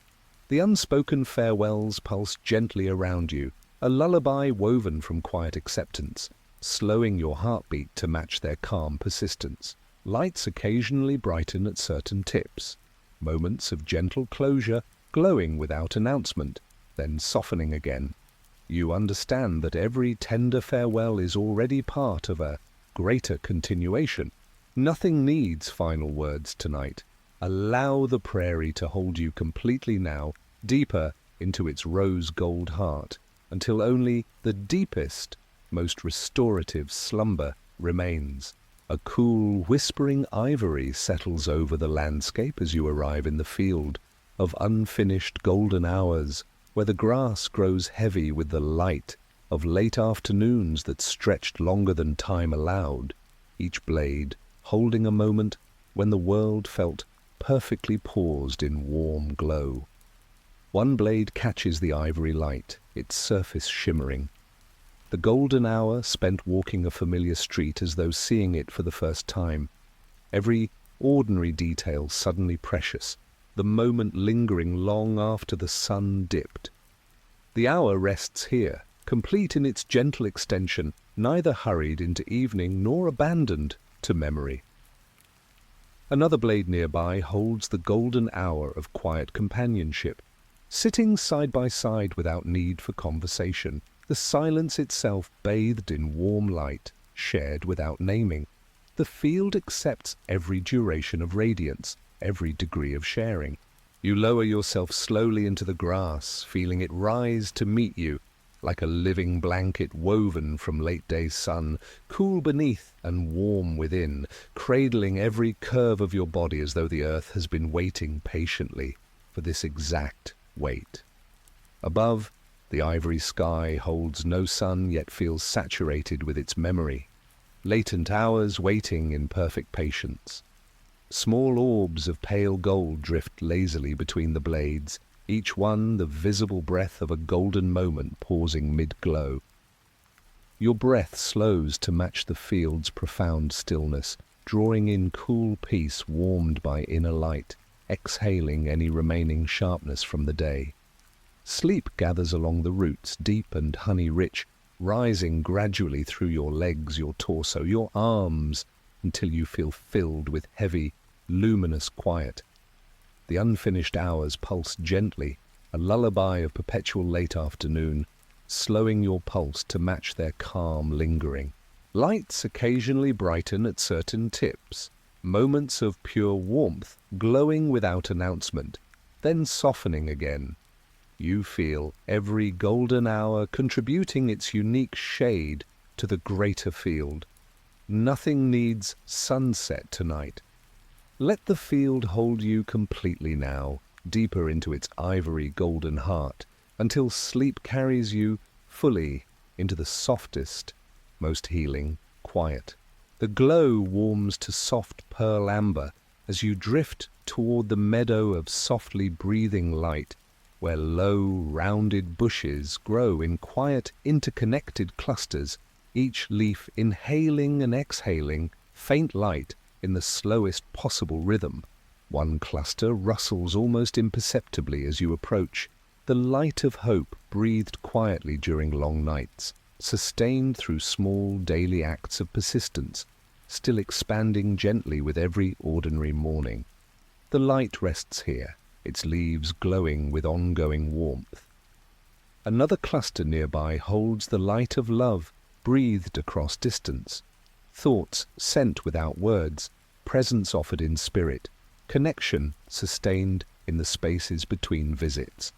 Speaker 1: The unspoken farewells pulse gently around you, a lullaby woven from quiet acceptance, slowing your heartbeat to match their calm persistence. Lights occasionally brighten at certain tips, moments of gentle closure glowing without announcement, then softening again. You understand that every tender farewell is already part of a greater continuation. Nothing needs final words tonight. Allow the prairie to hold you completely now, deeper into its rose gold heart, until only the deepest, most restorative slumber remains. A cool, whispering ivory settles over the landscape as you arrive in the field of unfinished golden hours, where the grass grows heavy with the light of late afternoons that stretched longer than time allowed, each blade holding a moment when the world felt perfectly paused in warm glow. One blade catches the ivory light, its surface shimmering. The golden hour spent walking a familiar street as though seeing it for the first time. Every ordinary detail suddenly precious, the moment lingering long after the sun dipped. The hour rests here, complete in its gentle extension, neither hurried into evening nor abandoned to memory. Another blade nearby holds the golden hour of quiet companionship, Sitting side by side without need for conversation, the silence itself bathed in warm light, shared without naming. The field accepts every duration of radiance, every degree of sharing. You lower yourself slowly into the grass, feeling it rise to meet you, like a living blanket woven from late-day sun, cool beneath and warm within, cradling every curve of your body as though the earth has been waiting patiently for this exact wait. Above, the ivory sky holds no sun yet feels saturated with its memory, latent hours waiting in perfect patience. Small orbs of pale gold drift lazily between the blades, each one the visible breath of a golden moment pausing mid-glow. Your breath slows to match the field's profound stillness, drawing in cool peace warmed by inner light, exhaling any remaining sharpness from the day. Sleep gathers along the roots, deep and honey-rich, rising gradually through your legs, your torso, your arms, until you feel filled with heavy, luminous quiet. The unfinished hours pulse gently, a lullaby of perpetual late afternoon, slowing your pulse to match their calm lingering. Lights occasionally brighten at certain tips, moments of pure warmth, glowing without announcement, then softening again. You feel every golden hour contributing its unique shade to the greater field. Nothing needs sunset tonight. Let the field hold you completely now, deeper into its ivory golden heart, until sleep carries you fully into the softest, most healing quiet. The glow warms to soft pearl amber as you drift toward the meadow of softly breathing light, where low, rounded bushes grow in quiet, interconnected clusters, each leaf inhaling and exhaling faint light in the slowest possible rhythm. One cluster rustles almost imperceptibly as you approach, the light of hope breathed quietly during long nights, sustained through small daily acts of persistence, still expanding gently with every ordinary morning. The light rests here, its leaves glowing with ongoing warmth. Another cluster nearby holds the light of love breathed across distance, thoughts sent without words, presence offered in spirit, connection sustained in the spaces between visits.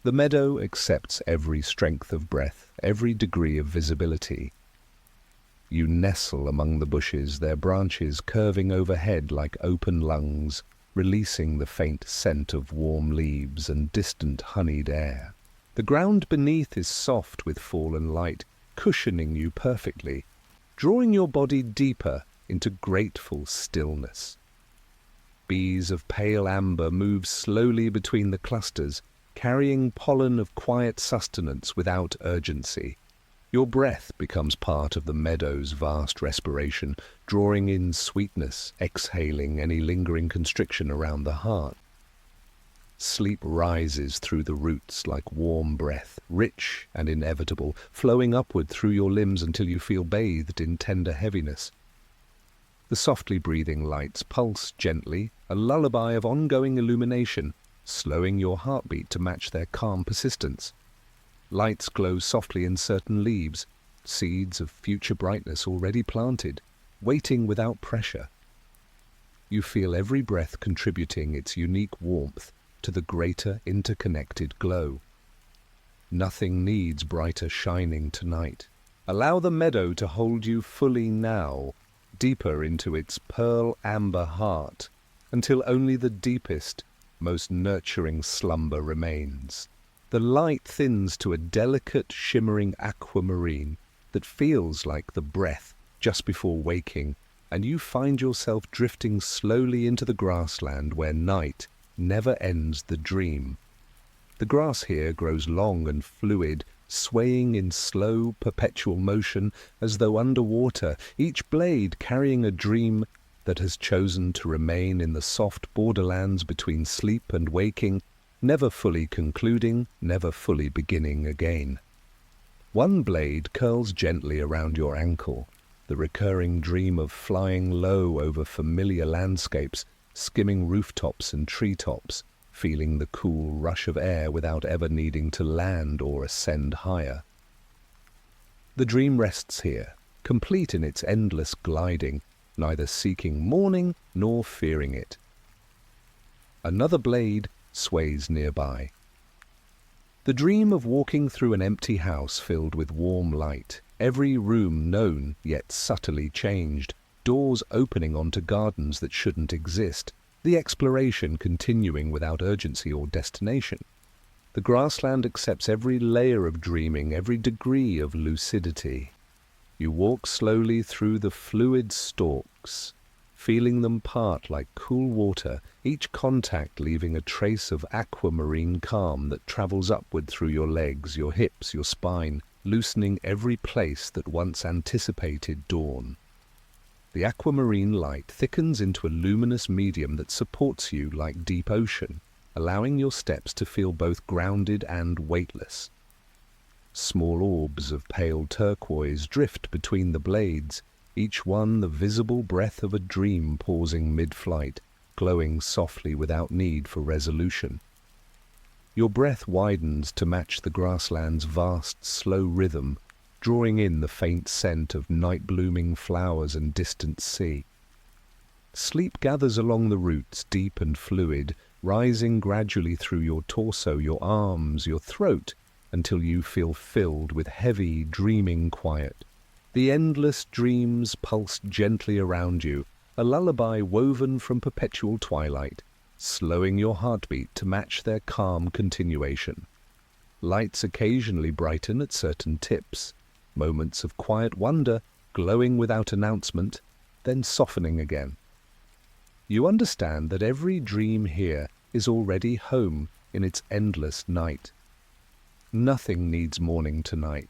Speaker 1: The meadow accepts every strength of breath, every degree of visibility. You nestle among the bushes, their branches curving overhead like open lungs, releasing the faint scent of warm leaves and distant honeyed air. The ground beneath is soft with fallen light, cushioning you perfectly, drawing your body deeper into grateful stillness. Bees of pale amber move slowly between the clusters, carrying pollen of quiet sustenance without urgency. Your breath becomes part of the meadow's vast respiration, drawing in sweetness, exhaling any lingering constriction around the heart. Sleep rises through the roots like warm breath, rich and inevitable, flowing upward through your limbs until you feel bathed in tender heaviness. The softly breathing lights pulse gently, a lullaby of ongoing illumination, slowing your heartbeat to match their calm persistence. Lights glow softly in certain leaves, seeds of future brightness already planted, waiting without pressure. You feel every breath contributing its unique warmth to the greater interconnected glow. Nothing needs brighter shining tonight. Allow the meadow to hold you fully now, deeper into its pearl amber heart, until only the deepest, most nurturing slumber remains. The light thins to a delicate, shimmering aquamarine that feels like the breath just before waking, and you find yourself drifting slowly into the grassland where night never ends the dream. The grass here grows long and fluid, swaying in slow, perpetual motion as though underwater, each blade carrying a dream that has chosen to remain in the soft borderlands between sleep and waking, never fully concluding, never fully beginning again. One blade curls gently around your ankle, the recurring dream of flying low over familiar landscapes, skimming rooftops and treetops, feeling the cool rush of air without ever needing to land or ascend higher. The dream rests here, complete in its endless gliding, neither seeking morning nor fearing it. Another blade sways nearby. The dream of walking through an empty house filled with warm light, every room known yet subtly changed, doors opening onto gardens that shouldn't exist, the exploration continuing without urgency or destination. The grassland accepts every layer of dreaming, every degree of lucidity. You walk slowly through the fluid stalks, feeling them part like cool water, each contact leaving a trace of aquamarine calm that travels upward through your legs, your hips, your spine, loosening every place that once anticipated dawn. The aquamarine light thickens into a luminous medium that supports you like deep ocean, allowing your steps to feel both grounded and weightless. Small orbs of pale turquoise drift between the blades, each one the visible breath of a dream pausing mid-flight, glowing softly without need for resolution. Your breath widens to match the grassland's vast, slow rhythm, drawing in the faint scent of night-blooming flowers and distant sea. Sleep gathers along the roots, deep and fluid, rising gradually through your torso, your arms, your throat, until you feel filled with heavy, dreaming quiet. The endless dreams pulse gently around you, a lullaby woven from perpetual twilight, slowing your heartbeat to match their calm continuation. Lights occasionally brighten at certain tips, moments of quiet wonder glowing without announcement, then softening again. You understand that every dream here is already home in its endless night. Nothing needs morning tonight.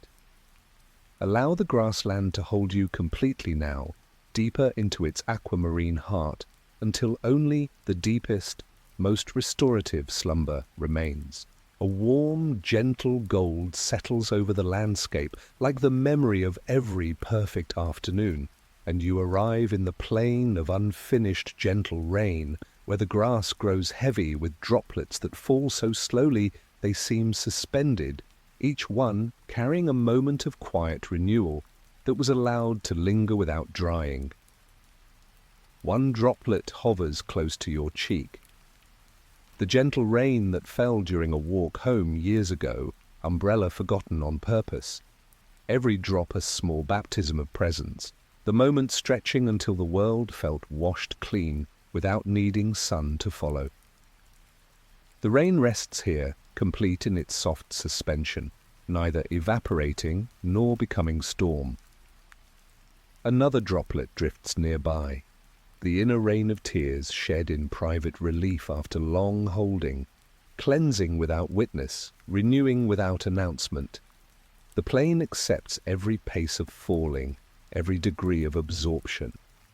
Speaker 1: Allow the grassland to hold you completely now, deeper into its aquamarine heart, until only the deepest, most restorative slumber remains. A warm, gentle gold settles over the landscape like the memory of every perfect afternoon, and you arrive in the plain of unfinished gentle rain, where the grass grows heavy with droplets that fall so slowly they seem suspended, each one carrying a moment of quiet renewal that was allowed to linger without drying. One droplet hovers close to your cheek. The gentle rain that fell during a walk home years ago, umbrella forgotten on purpose. Every drop a small baptism of presence, the moment stretching until the world felt washed clean without needing sun to follow. The rain rests here, complete in its soft suspension, neither evaporating nor becoming storm. Another droplet drifts nearby, the inner rain of tears shed in private relief after long holding, cleansing without witness, renewing without announcement. The plain accepts every pace of falling, every degree of absorption.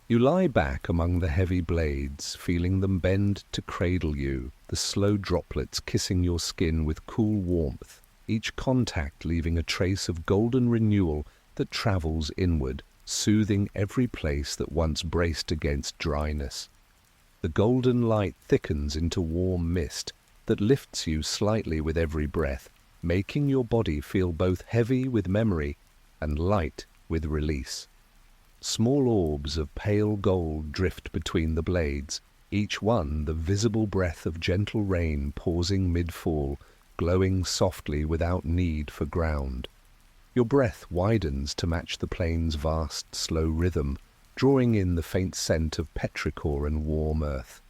Speaker 1: You lie back among the heavy blades, feeling them bend to cradle you, the slow droplets kissing your skin with cool warmth, each contact leaving a trace of golden renewal that travels inward, soothing every place that once braced against dryness. The golden light thickens into warm mist that lifts you slightly with every breath, making your body feel both heavy with memory and light with release. Small orbs of pale gold drift between the blades, each one the visible breath of gentle rain pausing mid-fall, glowing softly without need for ground. Your breath widens to match the plain's vast, slow rhythm, drawing in the faint scent of petrichor and warm earth.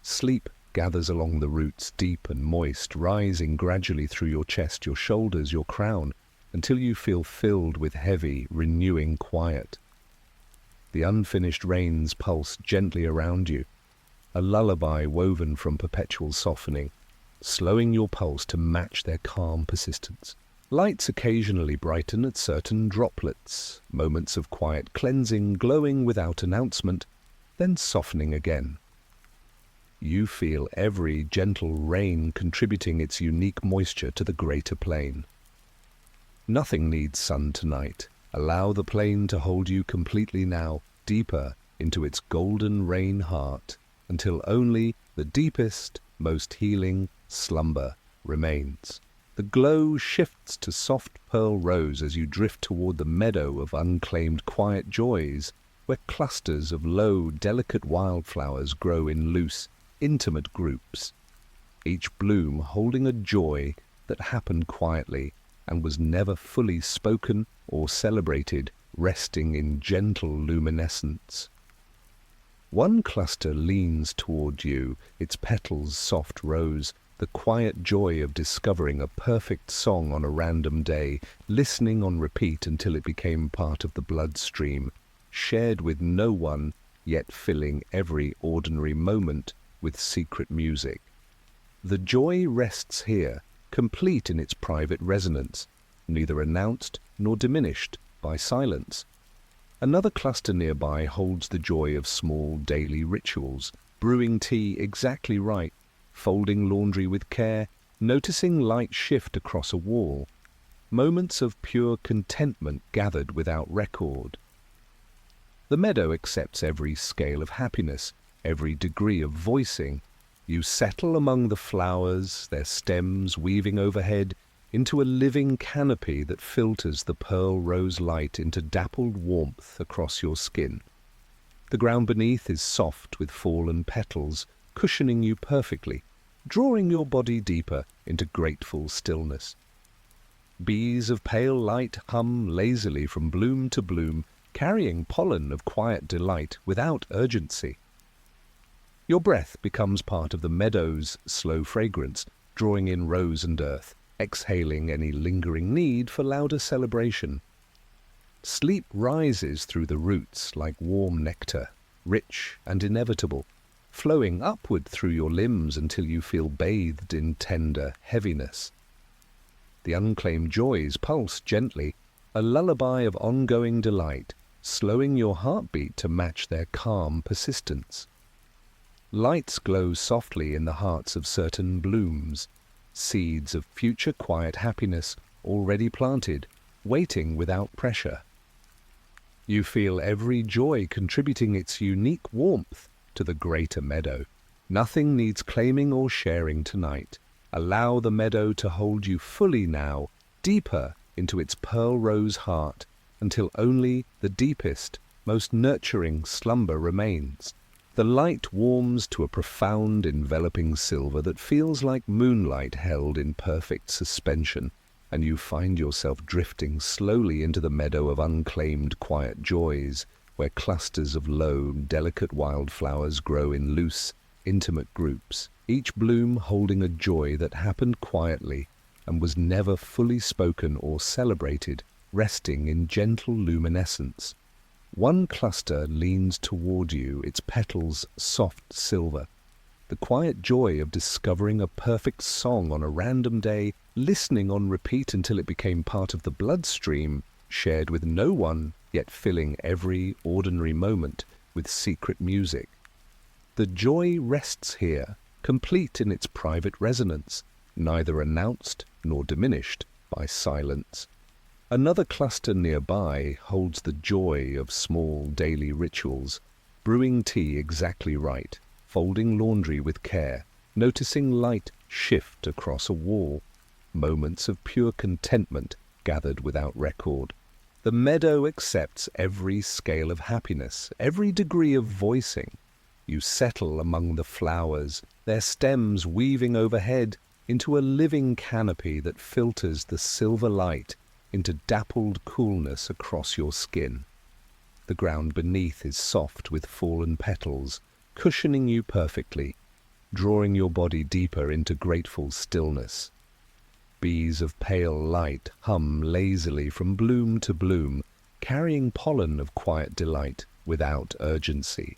Speaker 1: Sleep gathers along the roots, deep and moist, rising gradually through your chest, your shoulders, your crown, until you feel filled with heavy, renewing quiet. The unfinished rains pulse gently around you, a lullaby woven from perpetual softening, slowing your pulse to match their calm persistence. Lights occasionally brighten at certain droplets, moments of quiet cleansing glowing without announcement, then softening again. You feel every gentle rain contributing its unique moisture to the greater plain. Nothing needs sun tonight. Allow the plain to hold you completely now, deeper into its golden rain heart, until only the deepest, most healing slumber remains. The glow shifts to soft pearl rose as you drift toward the meadow of unclaimed quiet joys, where clusters of low, delicate wildflowers grow in loose, intimate groups, each bloom holding a joy that happened quietly and was never fully spoken or celebrated, resting in gentle luminescence. One cluster leans toward you, its petals soft rose, the quiet joy of discovering a perfect song on a random day, listening on repeat until it became part of the bloodstream, shared with no one, yet filling every ordinary moment with secret music. The joy rests here, complete in its private resonance, neither announced nor diminished by silence. Another cluster nearby holds the joy of small daily rituals, brewing tea exactly right, folding laundry with care, noticing light shift across a wall, moments of pure contentment gathered without record. The meadow accepts every scale of happiness, every degree of voicing. You settle among the flowers, their stems weaving overhead, into a living canopy that filters the pearl rose light into dappled warmth across your skin. The ground beneath is soft with fallen petals, cushioning you perfectly, drawing your body deeper into grateful stillness. Bees of pale light hum lazily from bloom to bloom, carrying pollen of quiet delight without urgency. Your breath becomes part of the meadow's slow fragrance, drawing in rose and earth, exhaling any lingering need for louder celebration. Sleep rises through the roots like warm nectar, rich and inevitable, flowing upward through your limbs until you feel bathed in tender heaviness. The unclaimed joys pulse gently, a lullaby of ongoing delight, slowing your heartbeat to match their calm persistence. Lights glow softly in the hearts of certain blooms, seeds of future quiet happiness already planted, waiting without pressure. You feel every joy contributing its unique warmth to the greater meadow. Nothing needs claiming or sharing tonight. Allow the meadow to hold you fully now, deeper into its pearl rose heart, until only the deepest, most nurturing slumber remains. The light warms to a profound, enveloping silver that feels like moonlight held in perfect suspension, and you find yourself drifting slowly into the meadow of unclaimed quiet joys, where clusters of low, delicate wildflowers grow in loose, intimate groups, each bloom holding a joy that happened quietly and was never fully spoken or celebrated, resting in gentle luminescence. One cluster leans toward you, its petals soft silver. The quiet joy of discovering a perfect song on a random day, listening on repeat until it became part of the bloodstream, shared with no one, yet filling every ordinary moment with secret music. The joy rests here, complete in its private resonance, neither announced nor diminished by silence. Another cluster nearby holds the joy of small daily rituals, brewing tea exactly right, folding laundry with care, noticing light shift across a wall, moments of pure contentment gathered without record. The meadow accepts every scale of happiness, every degree of voicing. You settle among the flowers, their stems weaving overhead into a living canopy that filters the silver light into dappled coolness across your skin. The ground beneath is soft with fallen petals, cushioning you perfectly, drawing your body deeper into grateful stillness. Bees of pale light hum lazily from bloom to bloom, carrying pollen of quiet delight without urgency.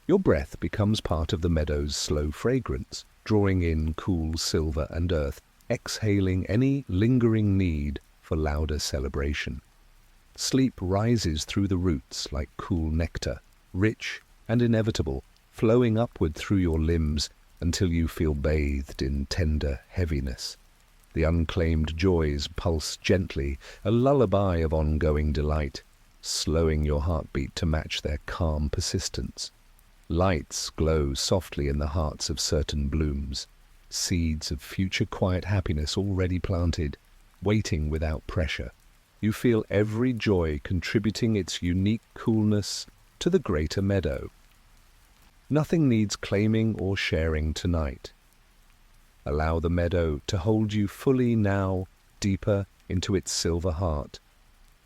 Speaker 1: Your breath becomes part of the meadow's slow fragrance, drawing in cool silver and earth, exhaling any lingering need for louder celebration. Sleep rises through the roots like cool nectar, rich and inevitable, flowing upward through your limbs until you feel bathed in tender heaviness. The unclaimed joys pulse gently, a lullaby of ongoing delight, slowing your heartbeat to match their calm persistence. Lights glow softly in the hearts of certain blooms, seeds of future quiet happiness already planted, waiting without pressure. You feel every joy contributing its unique coolness to the greater meadow. Nothing needs claiming or sharing tonight. Allow the meadow to hold you fully now, deeper into its silver heart,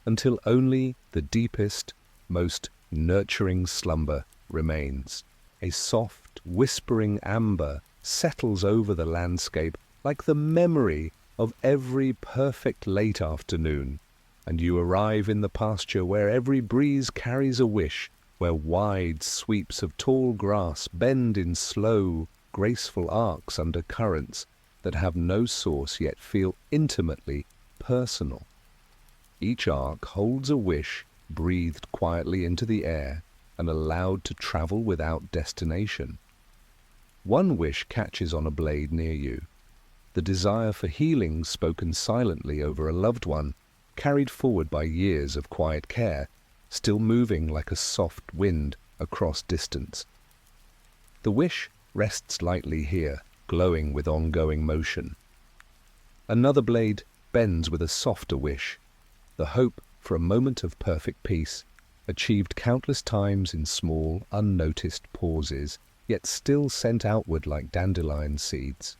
Speaker 1: until only the deepest, most nurturing slumber remains. A soft, whispering amber settles over the landscape like the memory of every perfect late afternoon, and you arrive in the pasture where every breeze carries a wish, where wide sweeps of tall grass bend in slow, graceful arcs under currents that have no source yet feel intimately personal. Each arc holds a wish breathed quietly into the air and allowed to travel without destination. One wish catches on a blade near you, the desire for healing spoken silently over a loved one, carried forward by years of quiet care, still moving like a soft wind across distance. The wish rests lightly here, glowing with ongoing motion. Another blade bends with a softer wish, the hope for a moment of perfect peace, achieved countless times in small, unnoticed pauses, yet still sent outward like dandelion seeds.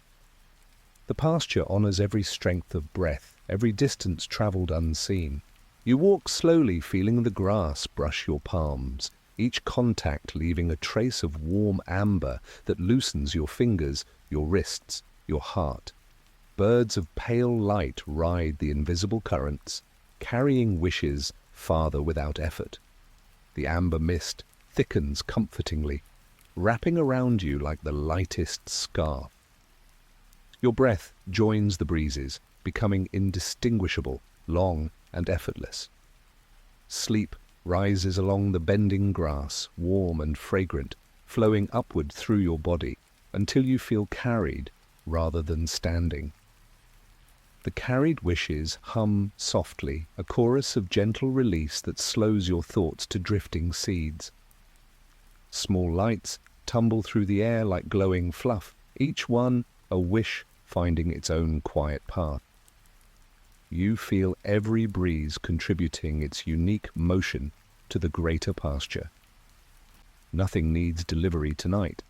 Speaker 1: The pasture honors every strength of breath, every distance traveled unseen. You walk slowly, feeling the grass brush your palms, each contact leaving a trace of warm amber that loosens your fingers, your wrists, your heart. Birds of pale light ride the invisible currents, carrying wishes farther without effort. The amber mist thickens comfortingly, wrapping around you like the lightest scarf. Your breath joins the breezes, becoming indistinguishable, long and effortless. Sleep rises along the bending grass, warm and fragrant, flowing upward through your body until you feel carried rather than standing. The carried wishes hum softly, a chorus of gentle release that slows your thoughts to drifting seeds. Small lights tumble through the air like glowing fluff, each one a wish finding its own quiet path. You feel every breeze contributing its unique motion to the greater pasture. Nothing needs delivery tonight.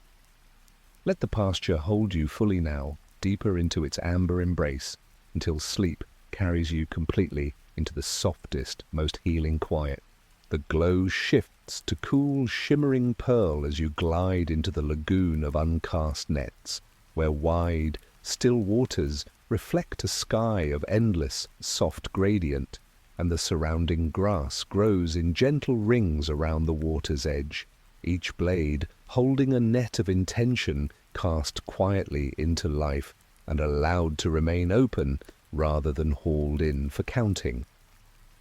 Speaker 1: Let the pasture hold you fully now, deeper into its amber embrace, until sleep carries you completely into the softest, most healing quiet. The glow shifts to cool, shimmering pearl as you glide into the lagoon of uncast nets, where wide, still waters reflect a sky of endless, soft gradient, and the surrounding grass grows in gentle rings around the water's edge, each blade holding a net of intention cast quietly into life and allowed to remain open rather than hauled in for counting.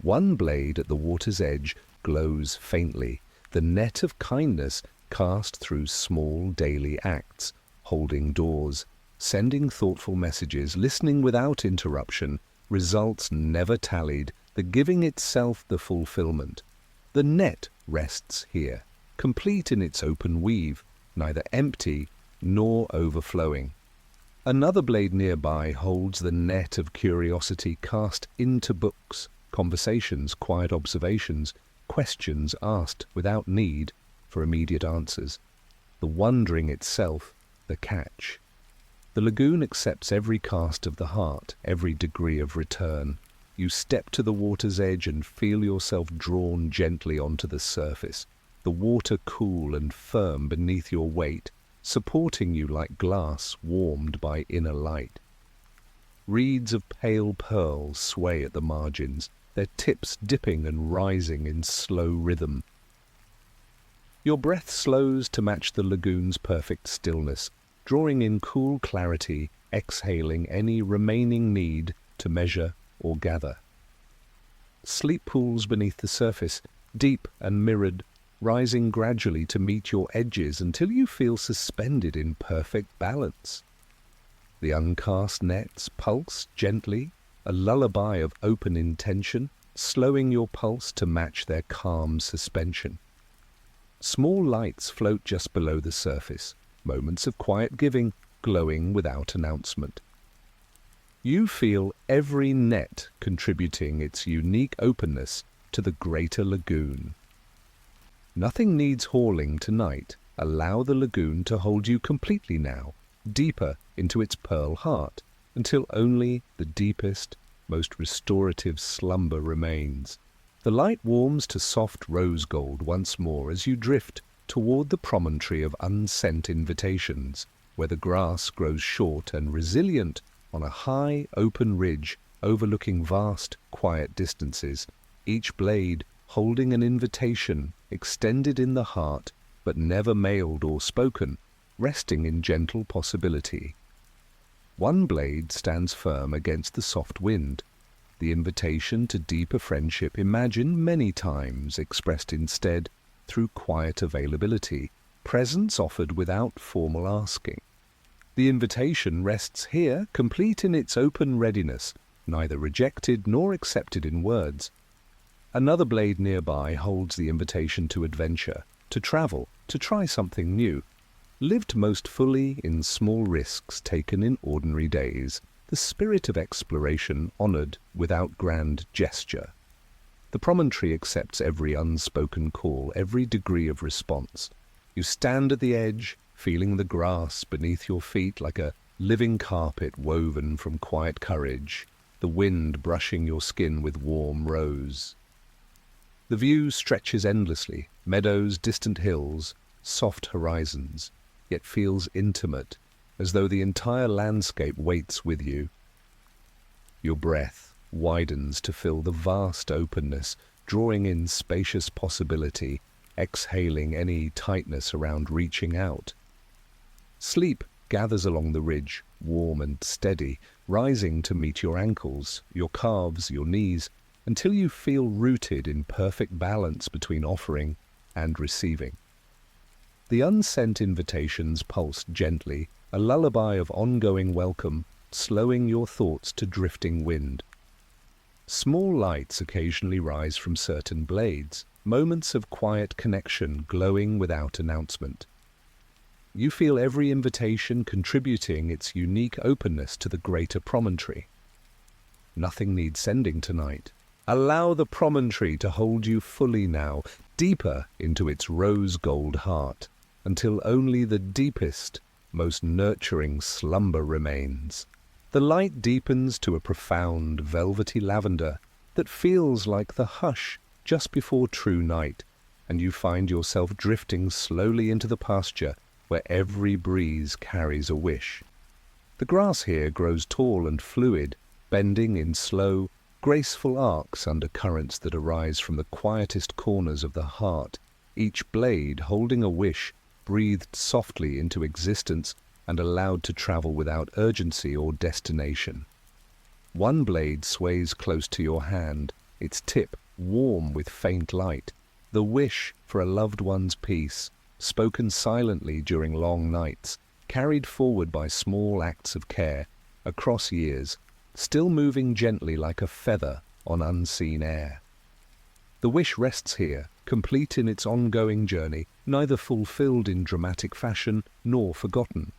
Speaker 1: One blade at the water's edge glows faintly, the net of kindness cast through small daily acts, holding doors, sending thoughtful messages, listening without interruption, results never tallied, the giving itself the fulfillment. The net rests here, complete in its open weave, neither empty nor overflowing. Another blade nearby holds the net of curiosity cast into books, conversations, quiet observations, questions asked without need for immediate answers. The wondering itself, the catch. The lagoon accepts every cast of the heart, every degree of return. You step to the water's edge and feel yourself drawn gently onto the surface, the water cool and firm beneath your weight, supporting you like glass warmed by inner light. Reeds of pale pearl sway at the margins, their tips dipping and rising in slow rhythm. Your breath slows to match the lagoon's perfect stillness, drawing in cool clarity, exhaling any remaining need to measure or gather. Sleep pools beneath the surface, deep and mirrored, rising gradually to meet your edges until you feel suspended in perfect balance. The uncast nets pulse gently, a lullaby of open intention, slowing your pulse to match their calm suspension. Small lights float just below the surface, moments of quiet giving, glowing without announcement. You feel every net contributing its unique openness to the greater lagoon. Nothing needs hauling tonight. Allow the lagoon to hold you completely now, deeper into its pearl heart, until only the deepest, most restorative slumber remains. The light warms to soft rose gold once more as you drift toward the promontory of unsent invitations, where the grass grows short and resilient on a high, open ridge overlooking vast, quiet distances, each blade holding an invitation extended in the heart, but never mailed or spoken, resting in gentle possibility. One blade stands firm against the soft wind, the invitation to deeper friendship imagined many times, expressed instead through quiet availability, presence offered without formal asking. The invitation rests here, complete in its open readiness, neither rejected nor accepted in words. Another blade nearby holds the invitation to adventure, to travel, to try something new, lived most fully in small risks taken in ordinary days, the spirit of exploration honored without grand gesture. The promontory accepts every unspoken call, every degree of response. You stand at the edge, feeling the grass beneath your feet like a living carpet woven from quiet courage, the wind brushing your skin with warm rose. The view stretches endlessly, meadows, distant hills, soft horizons, yet feels intimate, as though the entire landscape waits with you. Your breath widens to fill the vast openness, drawing in spacious possibility, exhaling any tightness around reaching out. Sleep gathers along the ridge, warm and steady, rising to meet your ankles, your calves, your knees, until you feel rooted in perfect balance between offering and receiving. The unsent invitations pulse gently, a lullaby of ongoing welcome, slowing your thoughts to drifting wind. Small lights occasionally rise from certain blades, moments of quiet connection glowing without announcement. You feel every invitation contributing its unique openness to the greater promontory. Nothing needs sending tonight. Allow the promontory to hold you fully now, deeper into its rose-gold heart, until only the deepest, most nurturing slumber remains. The light deepens to a profound, velvety lavender that feels like the hush just before true night, and you find yourself drifting slowly into the pasture where every breeze carries a wish. The grass here grows tall and fluid, bending in slow, graceful arcs under currents that arise from the quietest corners of the heart, each blade holding a wish breathed softly into existence and allowed to travel without urgency or destination. One blade sways close to your hand, its tip warm with faint light, the wish for a loved one's peace, spoken silently during long nights, carried forward by small acts of care, across years, still moving gently like a feather on unseen air. The wish rests here, complete in its ongoing journey, neither fulfilled in dramatic fashion nor forgotten.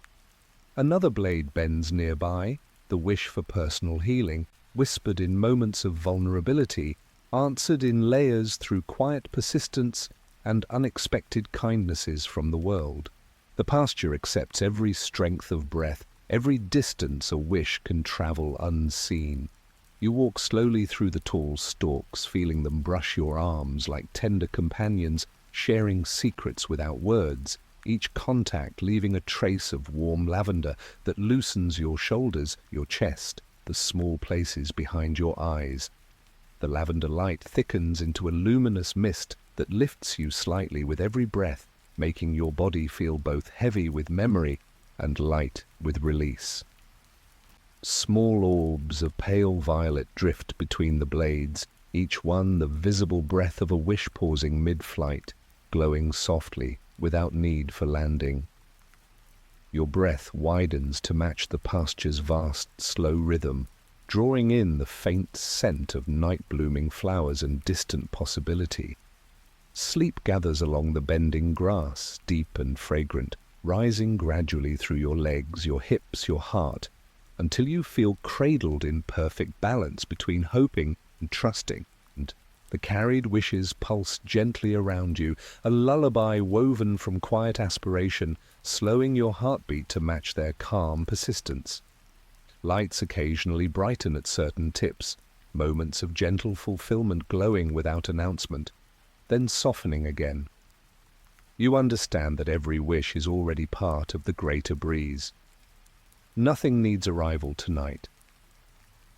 Speaker 1: Another blade bends nearby, the wish for personal healing, whispered in moments of vulnerability, answered in layers through quiet persistence and unexpected kindnesses from the world. The pasture accepts every strength of breath, every distance a wish can travel unseen. You walk slowly through the tall stalks, feeling them brush your arms like tender companions, sharing secrets without words, each contact leaving a trace of warm lavender that loosens your shoulders, your chest, the small places behind your eyes. The lavender light thickens into a luminous mist that lifts you slightly with every breath, making your body feel both heavy with memory and light with release. Small orbs of pale violet drift between the blades, each one the visible breath of a wish pausing mid-flight, glowing softly without need for landing. Your breath widens to match the pasture's vast, slow rhythm, drawing in the faint scent of night-blooming flowers and distant possibility. Sleep gathers along the bending grass, deep and fragrant, rising gradually through your legs, your hips, your heart, until you feel cradled in perfect balance between hoping and trusting, and the carried wishes pulse gently around you, a lullaby woven from quiet aspiration, slowing your heartbeat to match their calm persistence. Lights occasionally brighten at certain tips, moments of gentle fulfillment glowing without announcement, then softening again. You understand that every wish is already part of the greater breeze. Nothing needs arrival tonight.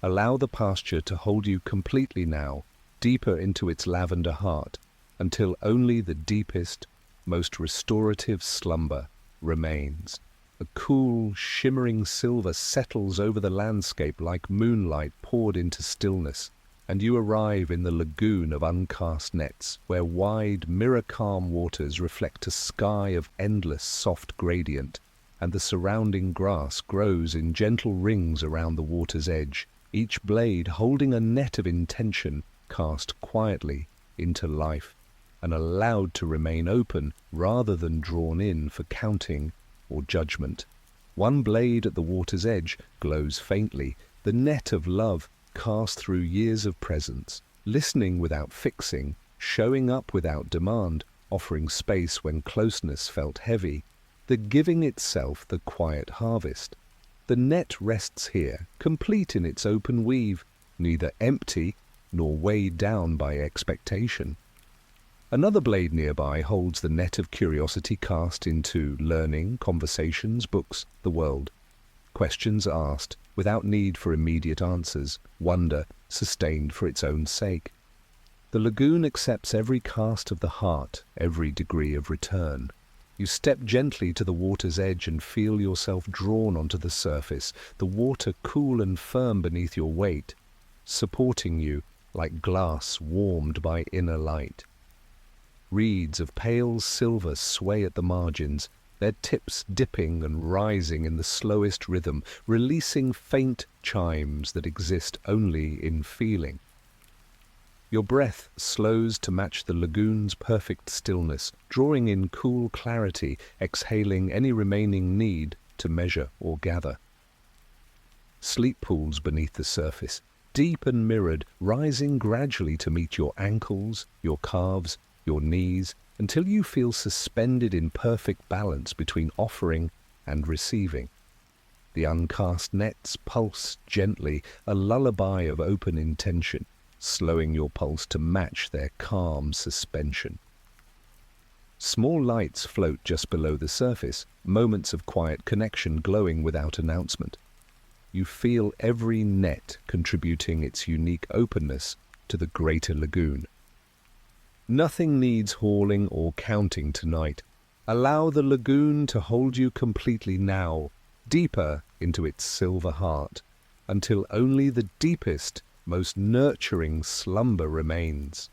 Speaker 1: Allow the pasture to hold you completely now, deeper into its lavender heart, until only the deepest, most restorative slumber remains. A cool, shimmering silver settles over the landscape like moonlight poured into stillness, and you arrive in the lagoon of uncast nets, where wide, mirror-calm waters reflect a sky of endless soft gradient, and the surrounding grass grows in gentle rings around the water's edge, each blade holding a net of intention cast quietly into life, and allowed to remain open rather than drawn in for counting or judgment. One blade at the water's edge glows faintly, the net of love cast through years of presence, listening without fixing, showing up without demand, offering space when closeness felt heavy, the giving itself the quiet harvest. The net rests here, complete in its open weave, neither empty nor weighed down by expectation. Another blade nearby holds the net of curiosity cast into learning, conversations, books, the world. Questions asked without need for immediate answers, wonder sustained for its own sake. The lagoon accepts every cast of the heart, every degree of return. You step gently to the water's edge and feel yourself drawn onto the surface, the water cool and firm beneath your weight, supporting you like glass warmed by inner light. Reeds of pale silver sway at the margins, their tips dipping and rising in the slowest rhythm, releasing faint chimes that exist only in feeling. Your breath slows to match the lagoon's perfect stillness, drawing in cool clarity, exhaling any remaining need to measure or gather. Sleep pools beneath the surface, deep and mirrored, rising gradually to meet your ankles, your calves, your knees, until you feel suspended in perfect balance between offering and receiving. The uncast nets pulse gently, a lullaby of open intention, slowing your pulse to match their calm suspension. Small lights float just below the surface, moments of quiet connection glowing without announcement. You feel every net contributing its unique openness to the greater lagoon. Nothing needs hauling or counting tonight. Allow the lagoon to hold you completely now, deeper into its silver heart, until only the deepest, most nurturing slumber remains.